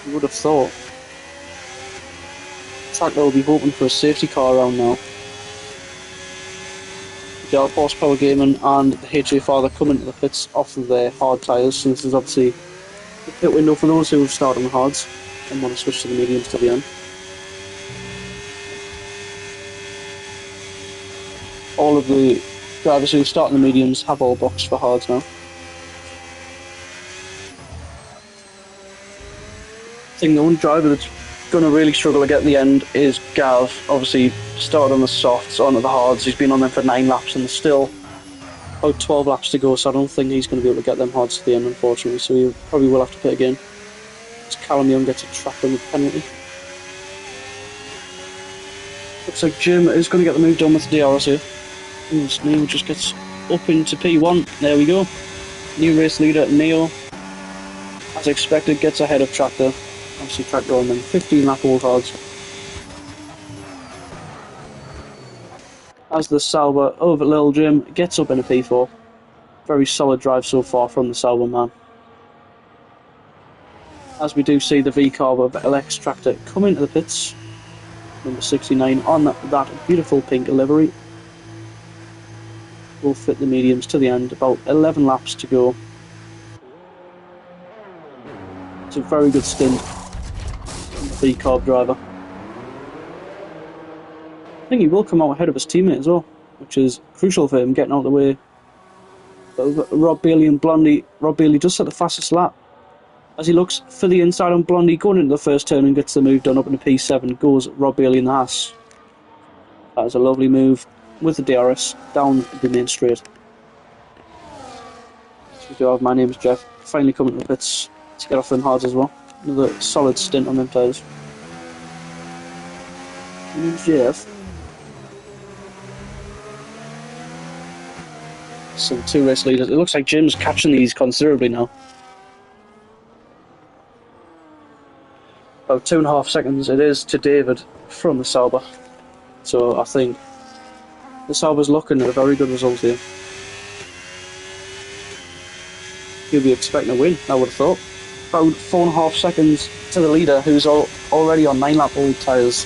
you would have thought. Track will be hoping for a safety car around now. The horsepower gaming and the HA father coming to the pits off of their hard tyres, so this is obviously the pit window for those who have started on the hards and want to switch to the mediums to the end. All of the drivers who start on the mediums have all boxed for hards now. I think the only driver that's going to really struggle to get to the end is Gav. Obviously started on the softs, onto the hards. He's been on them for 9 laps and there's still about 12 laps to go, so I don't think he's going to be able to get them hards to the end, unfortunately, so he probably will have to pit again. As Callum Young gets a track limit penalty. Looks like Jim is going to get the move done with the DRS here. And Neo just gets up into P1. There we go. New race leader, Neo, as expected, gets ahead of Tractor. Obviously Tractor on them 15 lap old hards. As the Sauber over Lil Jim gets up in a P4. Very solid drive so far from the Sauber man. As we do see the V-carb of LX Tractor come into the pits. Number 69 on that beautiful pink livery. Will fit the mediums to the end, about 11 laps to go. It's a very good stint from the V-carb driver. I think he will come out ahead of his teammate as well, which is crucial for him, getting out of the way. But Rob Bailey and Blondie, Rob Bailey does set the fastest lap. As he looks for the inside on Blondie, going into the first turn and gets the move done up in the P7, goes Rob Bailey in the Haas. That is a lovely move with the DRS down the main straight. So we do have My Name is Jeff finally coming to the pits to get off them hards as well. Another solid stint on them tyres. My name's Jeff. Some 2 race leaders. It looks like Jim's catching these considerably now. About 2.5 seconds it is to David from the Sauber. So I think the Sauber's looking at a very good result here. He'll be expecting a win, I would have thought. About 4.5 seconds to the leader, who's already on 9-lap old tyres.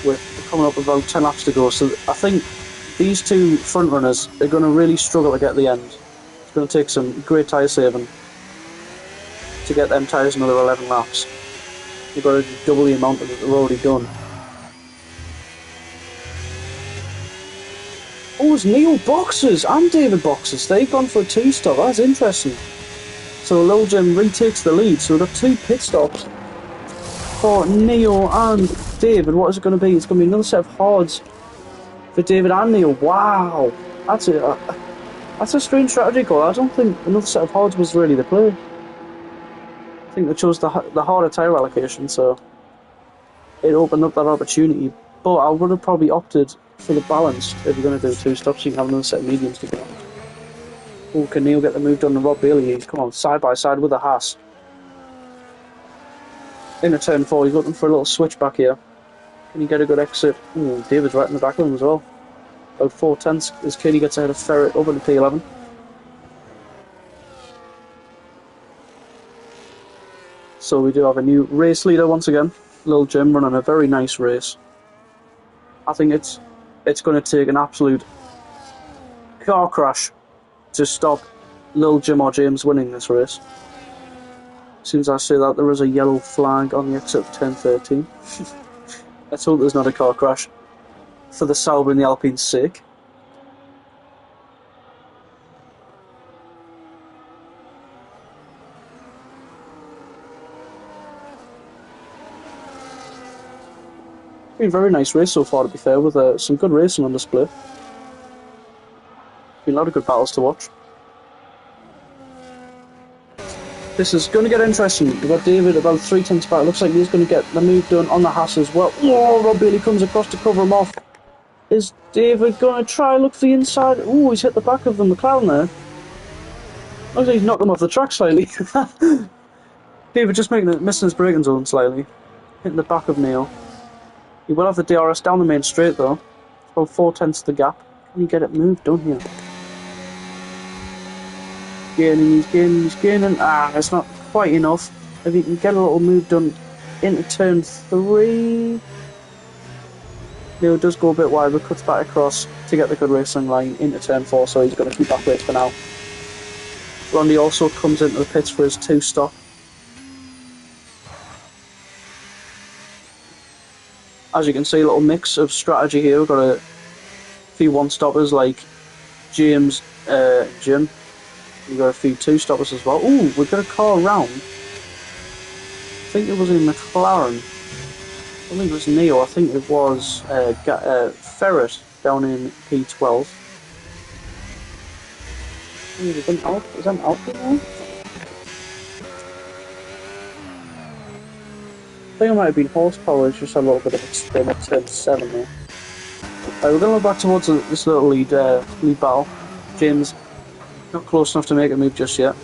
We're coming up with about 10 laps to go, so I think these 2 front runners are going to really struggle to get the end. It's going to take some great tyre saving to get them tyres another 11 laps. You've got to double the amount that they've already done. Oh, it's Neil boxes and David boxes. They've gone for a 2-stop. That's interesting. So Lil Jim retakes the lead. So we've got 2 pit stops for Neo and David. What is it going to be? It's going to be another set of hards for David and Neo. Wow, that's a strange strategy call. I don't think another set of hards was really the play. I think they chose the harder tyre allocation, so it opened up that opportunity. But I would have probably opted for the balance if you're going to do 2 stops. You can have another set of mediums to go. Oh, can Neil get the move done to Rob Bailey? He's come on side by side with a Haas. Into turn 4, he's looking for a little switch back here. Can he get a good exit? Ooh, David's right in the back of him as well. About 4 tenths as Katie gets ahead of Ferret over to P11. So we do have a new race leader once again. Lil Jim running a very nice race. I think it's going to take an absolute car crash to stop Lil Jim or James winning this race. As soon as I say that, there is a yellow flag on the exit of turn 13. Let's hope there's not a car crash for the Sauber and the Alpine's sake. Been a very nice race so far, to be fair, with some good racing on display. Been a lot of good battles to watch. This is going to get interesting. We've got David about 3 tenths back. Looks like he's going to get the move done on the Haas as well. Oh, Rob Bailey comes across to cover him off. Is David going to try look for the inside? Oh, he's hit the back of the McLaren there. Looks like he's knocked him off the track slightly. David just missing his braking zone slightly. Hitting the back of Neil. He will have the DRS down the main straight though. It's about 4 tenths of the gap. Can he get it moved done here? He's gaining. Ah, it's not quite enough. If he can get a little move done into turn 3. Neil does go a bit wide, but cuts back across to get the good racing line into turn 4, so he's going to keep that place for now. Rondy also comes into the pits for his 2-stop. As you can see, a little mix of strategy here. We've got a few 1-stoppers like James, Jim. We've got a few 2-stoppers as well. Ooh, we've got a car around. I think it was in McLaren. I don't think it was Neo. I think it was Ferret down in P12. Is that an Alpine now? I think it might have been horsepower. It's just a little bit of a spin at turn 7 there. Right, we're going to look back towards this little lead battle. James not close enough to make a move just yet.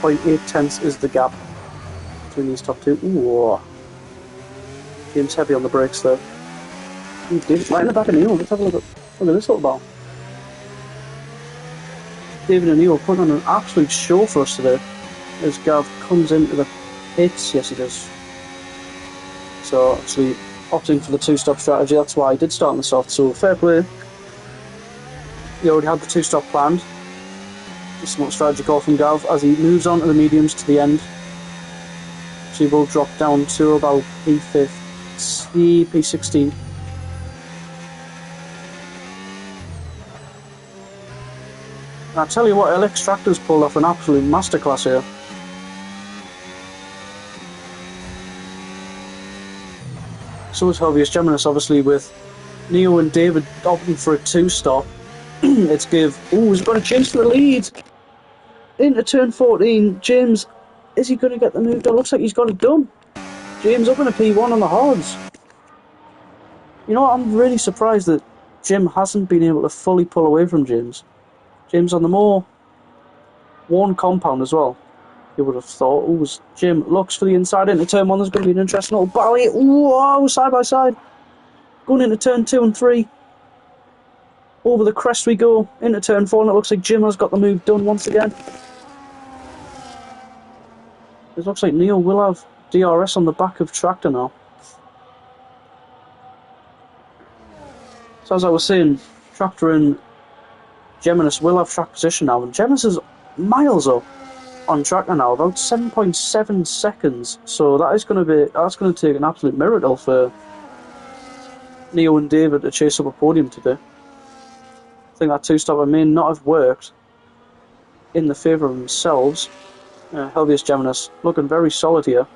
.8 tenths is the gap between these top two. Ooh. James heavy on the brakes though. David's right in the back of Neil. Let's have a look at this little ball. David and Neil putting on an absolute show for us today as Gav comes into the pits. Yes, he does. So, obviously, opting for the two-stop strategy, that's why I did start on the soft, so fair play. He already had the two-stop planned. Just a strategy call from Gav as he moves on to the mediums to the end. So he will drop down to about P15, P16. And I tell you what, LX Tractor's pulled off an absolute masterclass here. So is Helvius Geminis, obviously, with Neo and David opting for a two-stop. It's give. Oh, he's got a chase for the lead. Into turn 14. James, is he going to get the move done? Looks like he's got it done. James up in a P1 on the hards. You know what? I'm really surprised that Jim hasn't been able to fully pull away from James. James on the more worn compound as well. You would have thought. Oh, Jim looks for the inside into turn 1. There's going to be an interesting little battle here. Whoa, side by side. Going into turn 2 and 3. Over the crest we go. Into turn 4, and it looks like Jim has got the move done once again. It looks like Neil will have DRS on the back of Tractor now. So as I was saying, Tractor and Geminis will have track position now, and Geminis is miles up on Tractor now, about 7.7 seconds. So that's going to take an absolute miracle for Neo and David to chase up a podium today. I think that two-stopper may not have worked in the favour of themselves. Helvius Geminis looking very solid here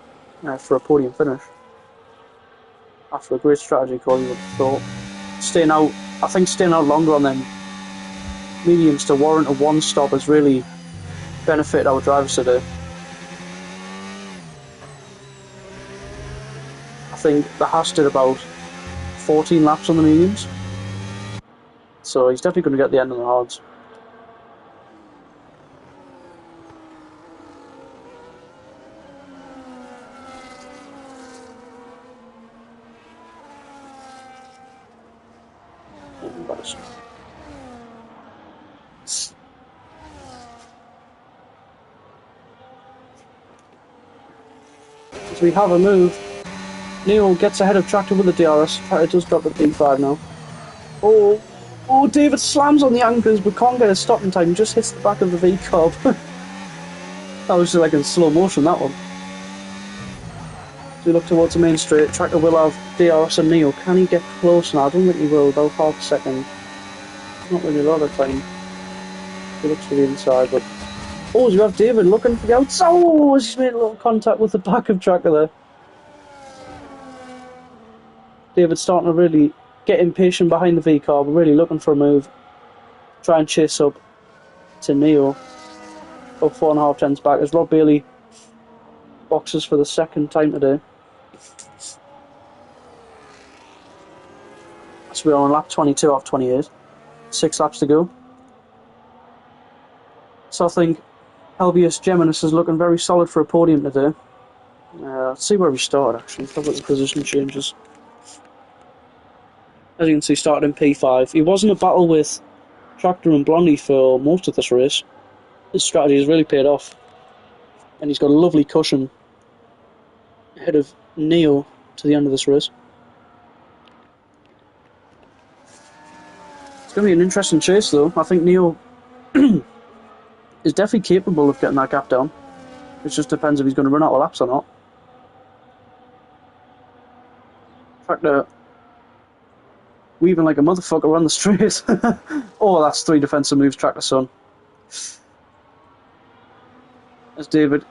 for a podium finish. After a great strategy call, you would have thought. I think staying out longer on them mediums to warrant a one stop has really benefited our drivers today. I think the Haas did about 14 laps on the mediums, so he's definitely going to get the end on the hards. So we have a move. Neo gets ahead of Tractor with the DRS. Tractor does drop the P5 now. Oh, David slams on the anchors but can't get a stop in time. He just hits the back of the V-Cob. That was just like in slow motion, that one. So we look towards the main straight. Tractor will have DRS and Neo. Can he get close now? I don't think he will. About half a second. Not really a lot of time. He looks for the inside, but... Oh, you have David looking for the outside. Oh, he's made a little contact with the back of Tractor there. David's starting to really get impatient behind the V-Carb, really looking for a move. Try and chase up to Neo. Up 4.5 tenths back as Rob Bailey boxes for the second time today. So we're on lap 22 off 28. 6 laps to go. So I think Helvius Geminis is looking very solid for a podium today. Let's see where we started actually. Have a look at the position changes. As you can see, started in P5. He was in a battle with Tractor and Blondie for most of this race. His strategy has really paid off. And he's got a lovely cushion ahead of Neo to the end of this race. It's going to be an interesting chase though. I think Neo is definitely capable of getting that gap down. It just depends if he's going to run out of laps or not. Tractor weaving like a motherfucker on the straight. Oh, that's 3 defensive moves, Tractor's son. As David,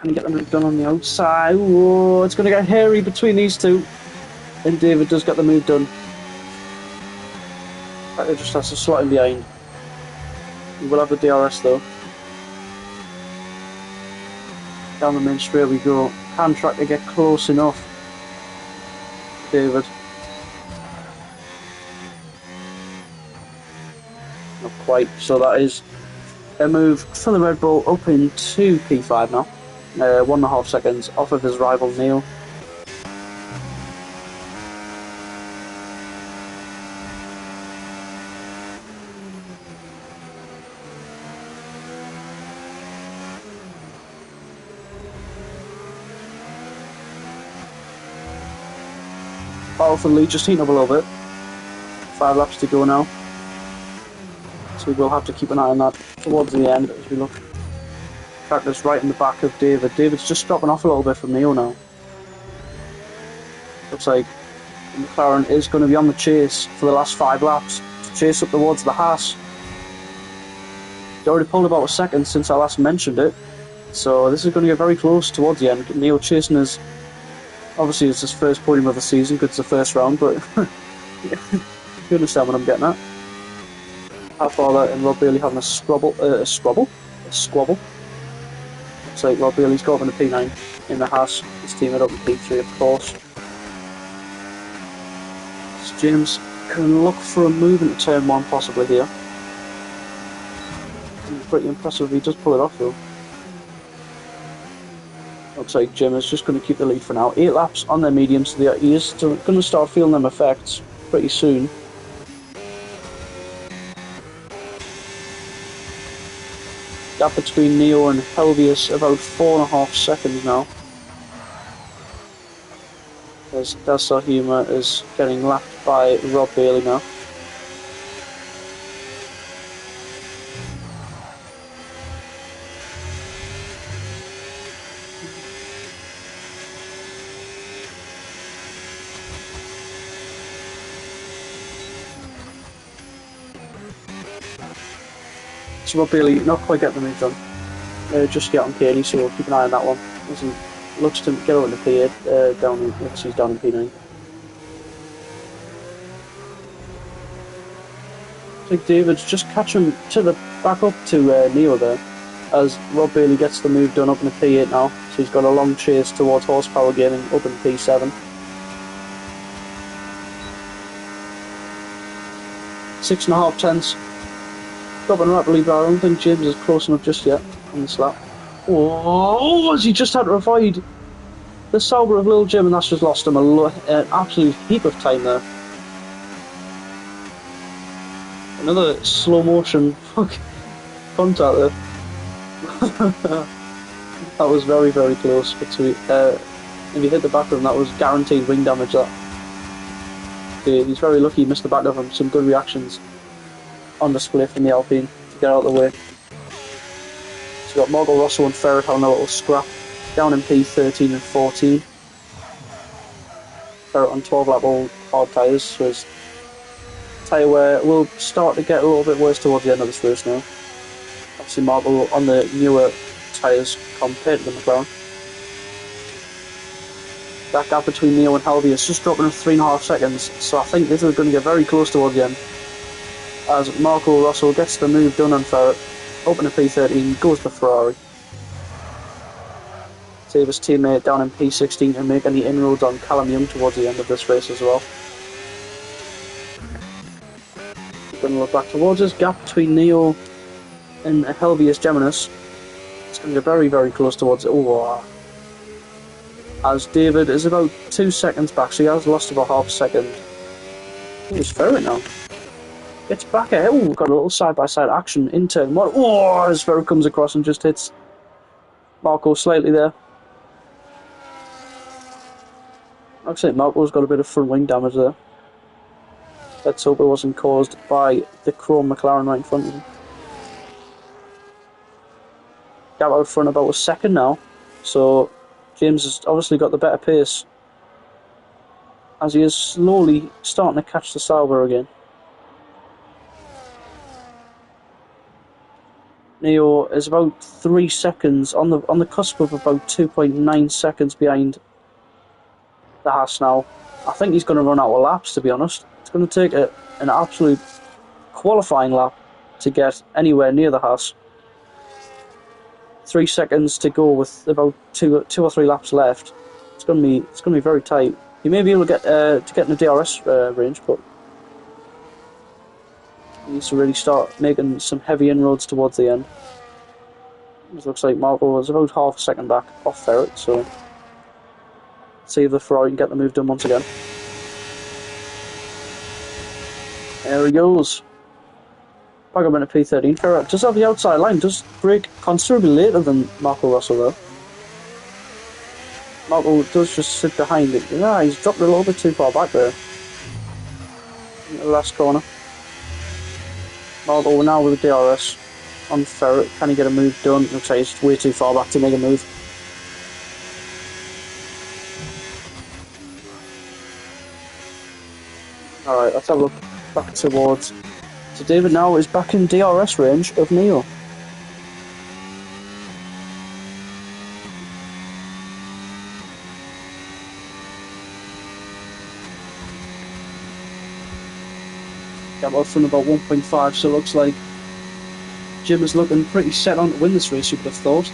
can he get the move done on the outside? Whoa, it's going to get hairy between these two. And David does get the move done. Tractor just has to slot him behind. He will have the DRS though. Down the main straight we go. Can Tractor get close enough? David. Not quite. So that is a move for the Red Bull up into P5 now. 1.5 seconds off of his rival Neil. Battle for the lead just heating up a little bit. 5 laps to go now. So we will have to keep an eye on that towards the end as we look. Tractor's right in the back of David. David's just dropping off a little bit from Neo now. Looks like McLaren is going to be on the chase for the last 5 laps to chase up towards the Haas. They already pulled about a second since I last mentioned it, so this is going to get very close towards the end. Neo chasing his, obviously it's his first podium of the season because it's the first round, but you understand what I'm getting at. Half all that and Rob Bailey having a squabble. Looks like Rob Bailey's got up in the P9 in the Haas, his teammate up in P3 of course. So James can look for a move into turn 1 possibly here. Pretty impressive if he does pull it off though. Looks like Jim is just going to keep the lead for now. 8 laps on their medium, so he is going to start feeling them effects pretty soon. Gap between Neo and Helvius about 4.5 seconds now. As Dasahima is getting lapped by Rob Bailey now. So Rob Bailey not quite getting the move done just yet on K&E, so we'll keep an eye on that one. Looks to get out in the P8, he's down in P9. I think David's just catching to the back up to Neo there, as Rob Bailey gets the move done up in the P8 now, so he's got a long chase towards Horsepower Gaming up in P7. 6.5 tenths. Dropping rapidly, but I don't think James is close enough just yet on this lap. Oh, as he just had to avoid the Sauber of Little Jim, and that's just lost him an absolute heap of time there. Another slow motion contact there. That was very, very close. If he hit the back of him, that was guaranteed wing damage. That. Okay, he's very lucky he missed the back of him. Some good reactions on display from the Alpine to get out of the way. So we've got Morgul, Rosso and Ferret having a little scrap down in P13 and 14. Ferret on 12 lap old hard tyres, so his tyre wear will start to get a little bit worse towards the end of this race now. Obviously Morgul on the newer tyres compared to the McLaren. That gap between Neo and Helvey is just dropping to 3.5 seconds, so I think this is going to get very close towards the end. As Marco Russell gets the move done on Ferret, open a P13, goes to Ferrari. Save his teammate down in P16 and make any inroads on Callum Young towards the end of this race as well. Going to look back towards us, gap between Neo and Helvius Geminis. It's going to get very, very close towards it. Oh, as David is about 2 seconds back, so he has lost about half a second. Who's Ferret now? Gets back ahead. Oh, we've got a little side-by-side action in turn 1. Oh, as Ferret comes across and just hits Marco slightly there. Like I say, Marco's got a bit of front wing damage there. Let's hope it wasn't caused by the chrome McLaren right in front of him. Gap out front about a second now, so James has obviously got the better pace as he is slowly starting to catch the Sauber again. Neo is about 3 seconds on the cusp of about 2.9 seconds behind the Haas now. I think he's going to run out of laps, to be honest. It's going to take an absolute qualifying lap to get anywhere near the Haas. 3 seconds to go with about two or three laps left. It's going to be very tight. He may be able to get in the DRS range, but he needs to really start making some heavy inroads towards the end. It looks like Marco is about half a second back off Ferret, so see if the Ferrari can get the move done once again. There he goes. Back up into P13. Ferret does have the outside line, does brake considerably later than Marco Russell though. Marco does just sit behind it. Yeah, he's dropped a little bit too far back there. In the last corner. Marco now with the DRS on Ferret. Can he get a move done? Looks like he's way too far back to make a move. Alright, let's have a look back towards... So David now is back in DRS range of Neo. Got off from about 1.5, so it looks like Jim is looking pretty set on to win this race, you would have thought.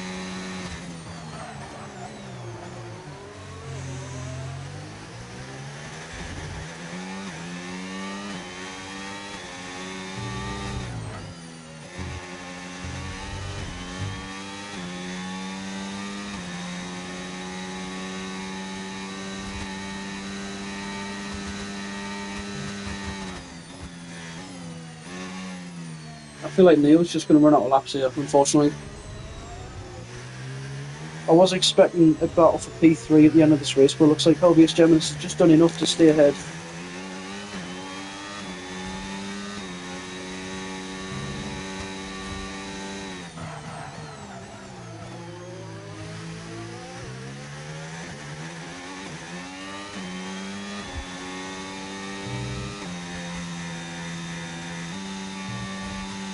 I feel like Neo's just going to run out of laps here, unfortunately. I was expecting a battle for P3 at the end of this race, but it looks like LBS Germans has just done enough to stay ahead.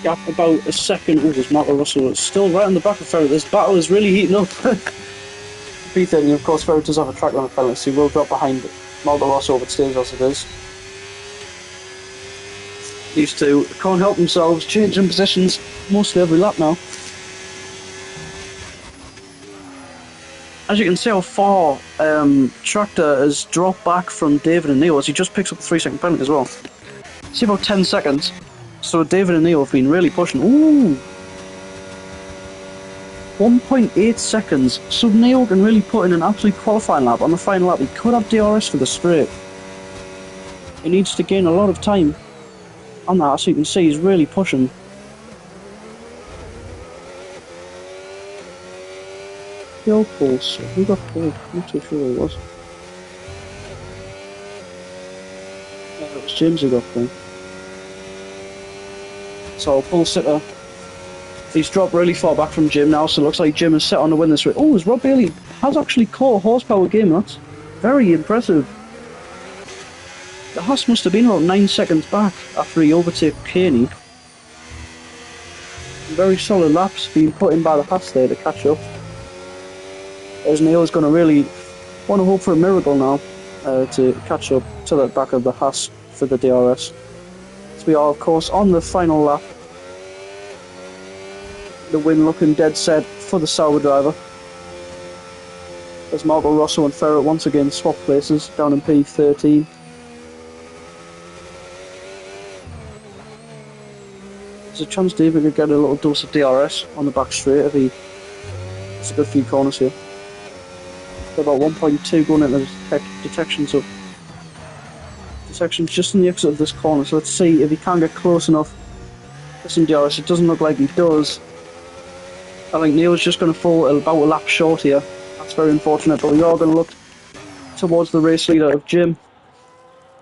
Gap about a second. Oh, there's Marco Russell. It's still right on the back of Ferret. This battle is really heating up. P30, of course, Ferret does have a track runner penalty, so he will drop behind Marco Russell, but stays as it is. These two can't help themselves, changing positions mostly every lap now. As you can see how far Tractor has dropped back from David and Neo as he just picks up the 3-second penalty as well. See, about 10 seconds. So David and Neo have been really pushing. Ooh! 1.8 seconds. So Neo can really put in an absolute qualifying lap. On the final lap, he could have DRS for the straight. He needs to gain a lot of time on that, so you can see he's really pushing. Yo, Pulse. Who got pulled? I'm not too sure who it was. Yeah, it was James who got pulled. So pole sitter, he's dropped really far back from Jim now, so it looks like Jim is set on to win this race. Oh, Rob Bailey has actually caught a horsepower game. That's very impressive. The Haas must have been about 9 seconds back after he overtook Caney. Very solid laps being put in by the Haas there to catch up. As Neo's going to really want to hope for a miracle now to catch up to the back of the Haas for the DRS. So we are, of course, on the final lap. The win looking dead set for the Sauber driver. As Marco Rosso and Ferret once again swap places down in P13. There's a chance David could get a little dose of DRS on the back straight if he gets a good few corners here. About 1.2 going into the detection, so detection's just in the exit of this corner, so let's see if he can get close enough for some DRS. It doesn't look like he does. I think Neil's just going to fall about a lap short here. That's very unfortunate, but we are going to look towards the race leader of Jim.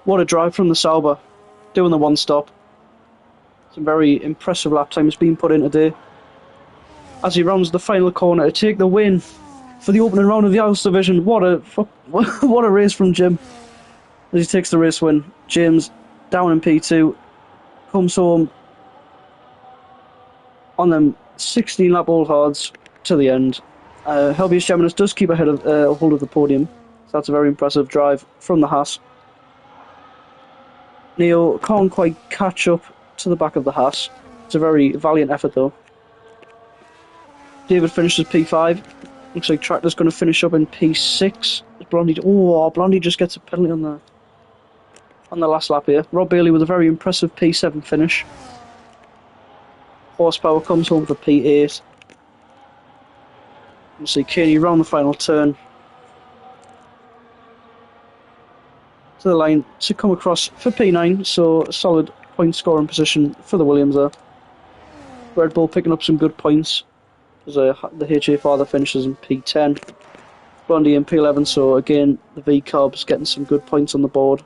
What a drive from the Sauber, doing the one stop. Some very impressive lap times being put in today. As he rounds the final corner to take the win for the opening round of the Isles Division. What a race from Jim. As he takes the race win, James down in P2 comes home on them 16 lap old hards to the end. Helbius Geminis does keep ahead of hold of the podium, so that's a very impressive drive from the Haas. Neo can't quite catch up to the back of the Haas. It's a very valiant effort though. David finishes P5. Looks like Tractor's going to finish up in P6. Blondie, Blondie just gets a penalty on the last lap here. Rob Bailey with a very impressive P7 finish. Horsepower comes home for P8. We'll see Caney round the final turn to the line to come across for P9, so a solid point scoring position for the Williams there. Red Bull picking up some good points as the HA father finishes in P10. We're on the MP11, so again, the V-Carb's getting some good points on the board.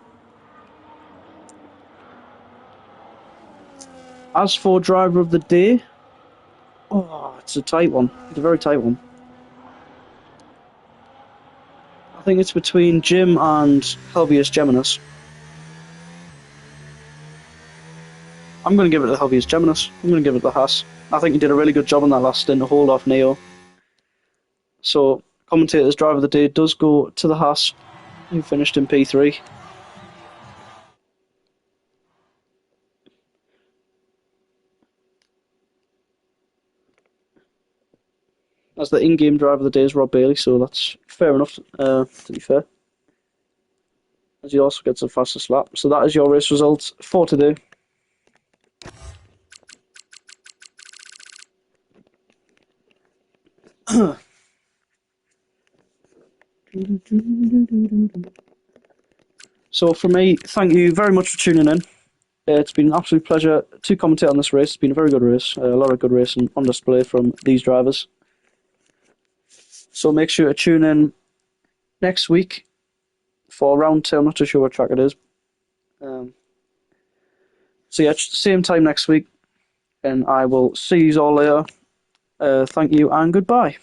As for driver of the day, it's a tight one. It's a very tight one. I think it's between Jim and Helvius Geminus. I'm going to give it to Helvius Geminus. I'm going to give it to Haas. I think he did a really good job on that last stint to hold off Neo. So, commentator's driver of the day does go to the Haas, who finished in P3. As the in-game driver of the day is Rob Bailey, so that's fair enough, to be fair. As he also gets the fastest lap. So that is your race results for today. So for me, thank you very much for tuning in. It's been an absolute pleasure to commentate on this race. It's been a very good race. A lot of good racing on display from these drivers. So make sure to tune in next week for round 2. I'm not too sure what track it is. So yeah, same time next week. And I will see you all later. Thank you and goodbye.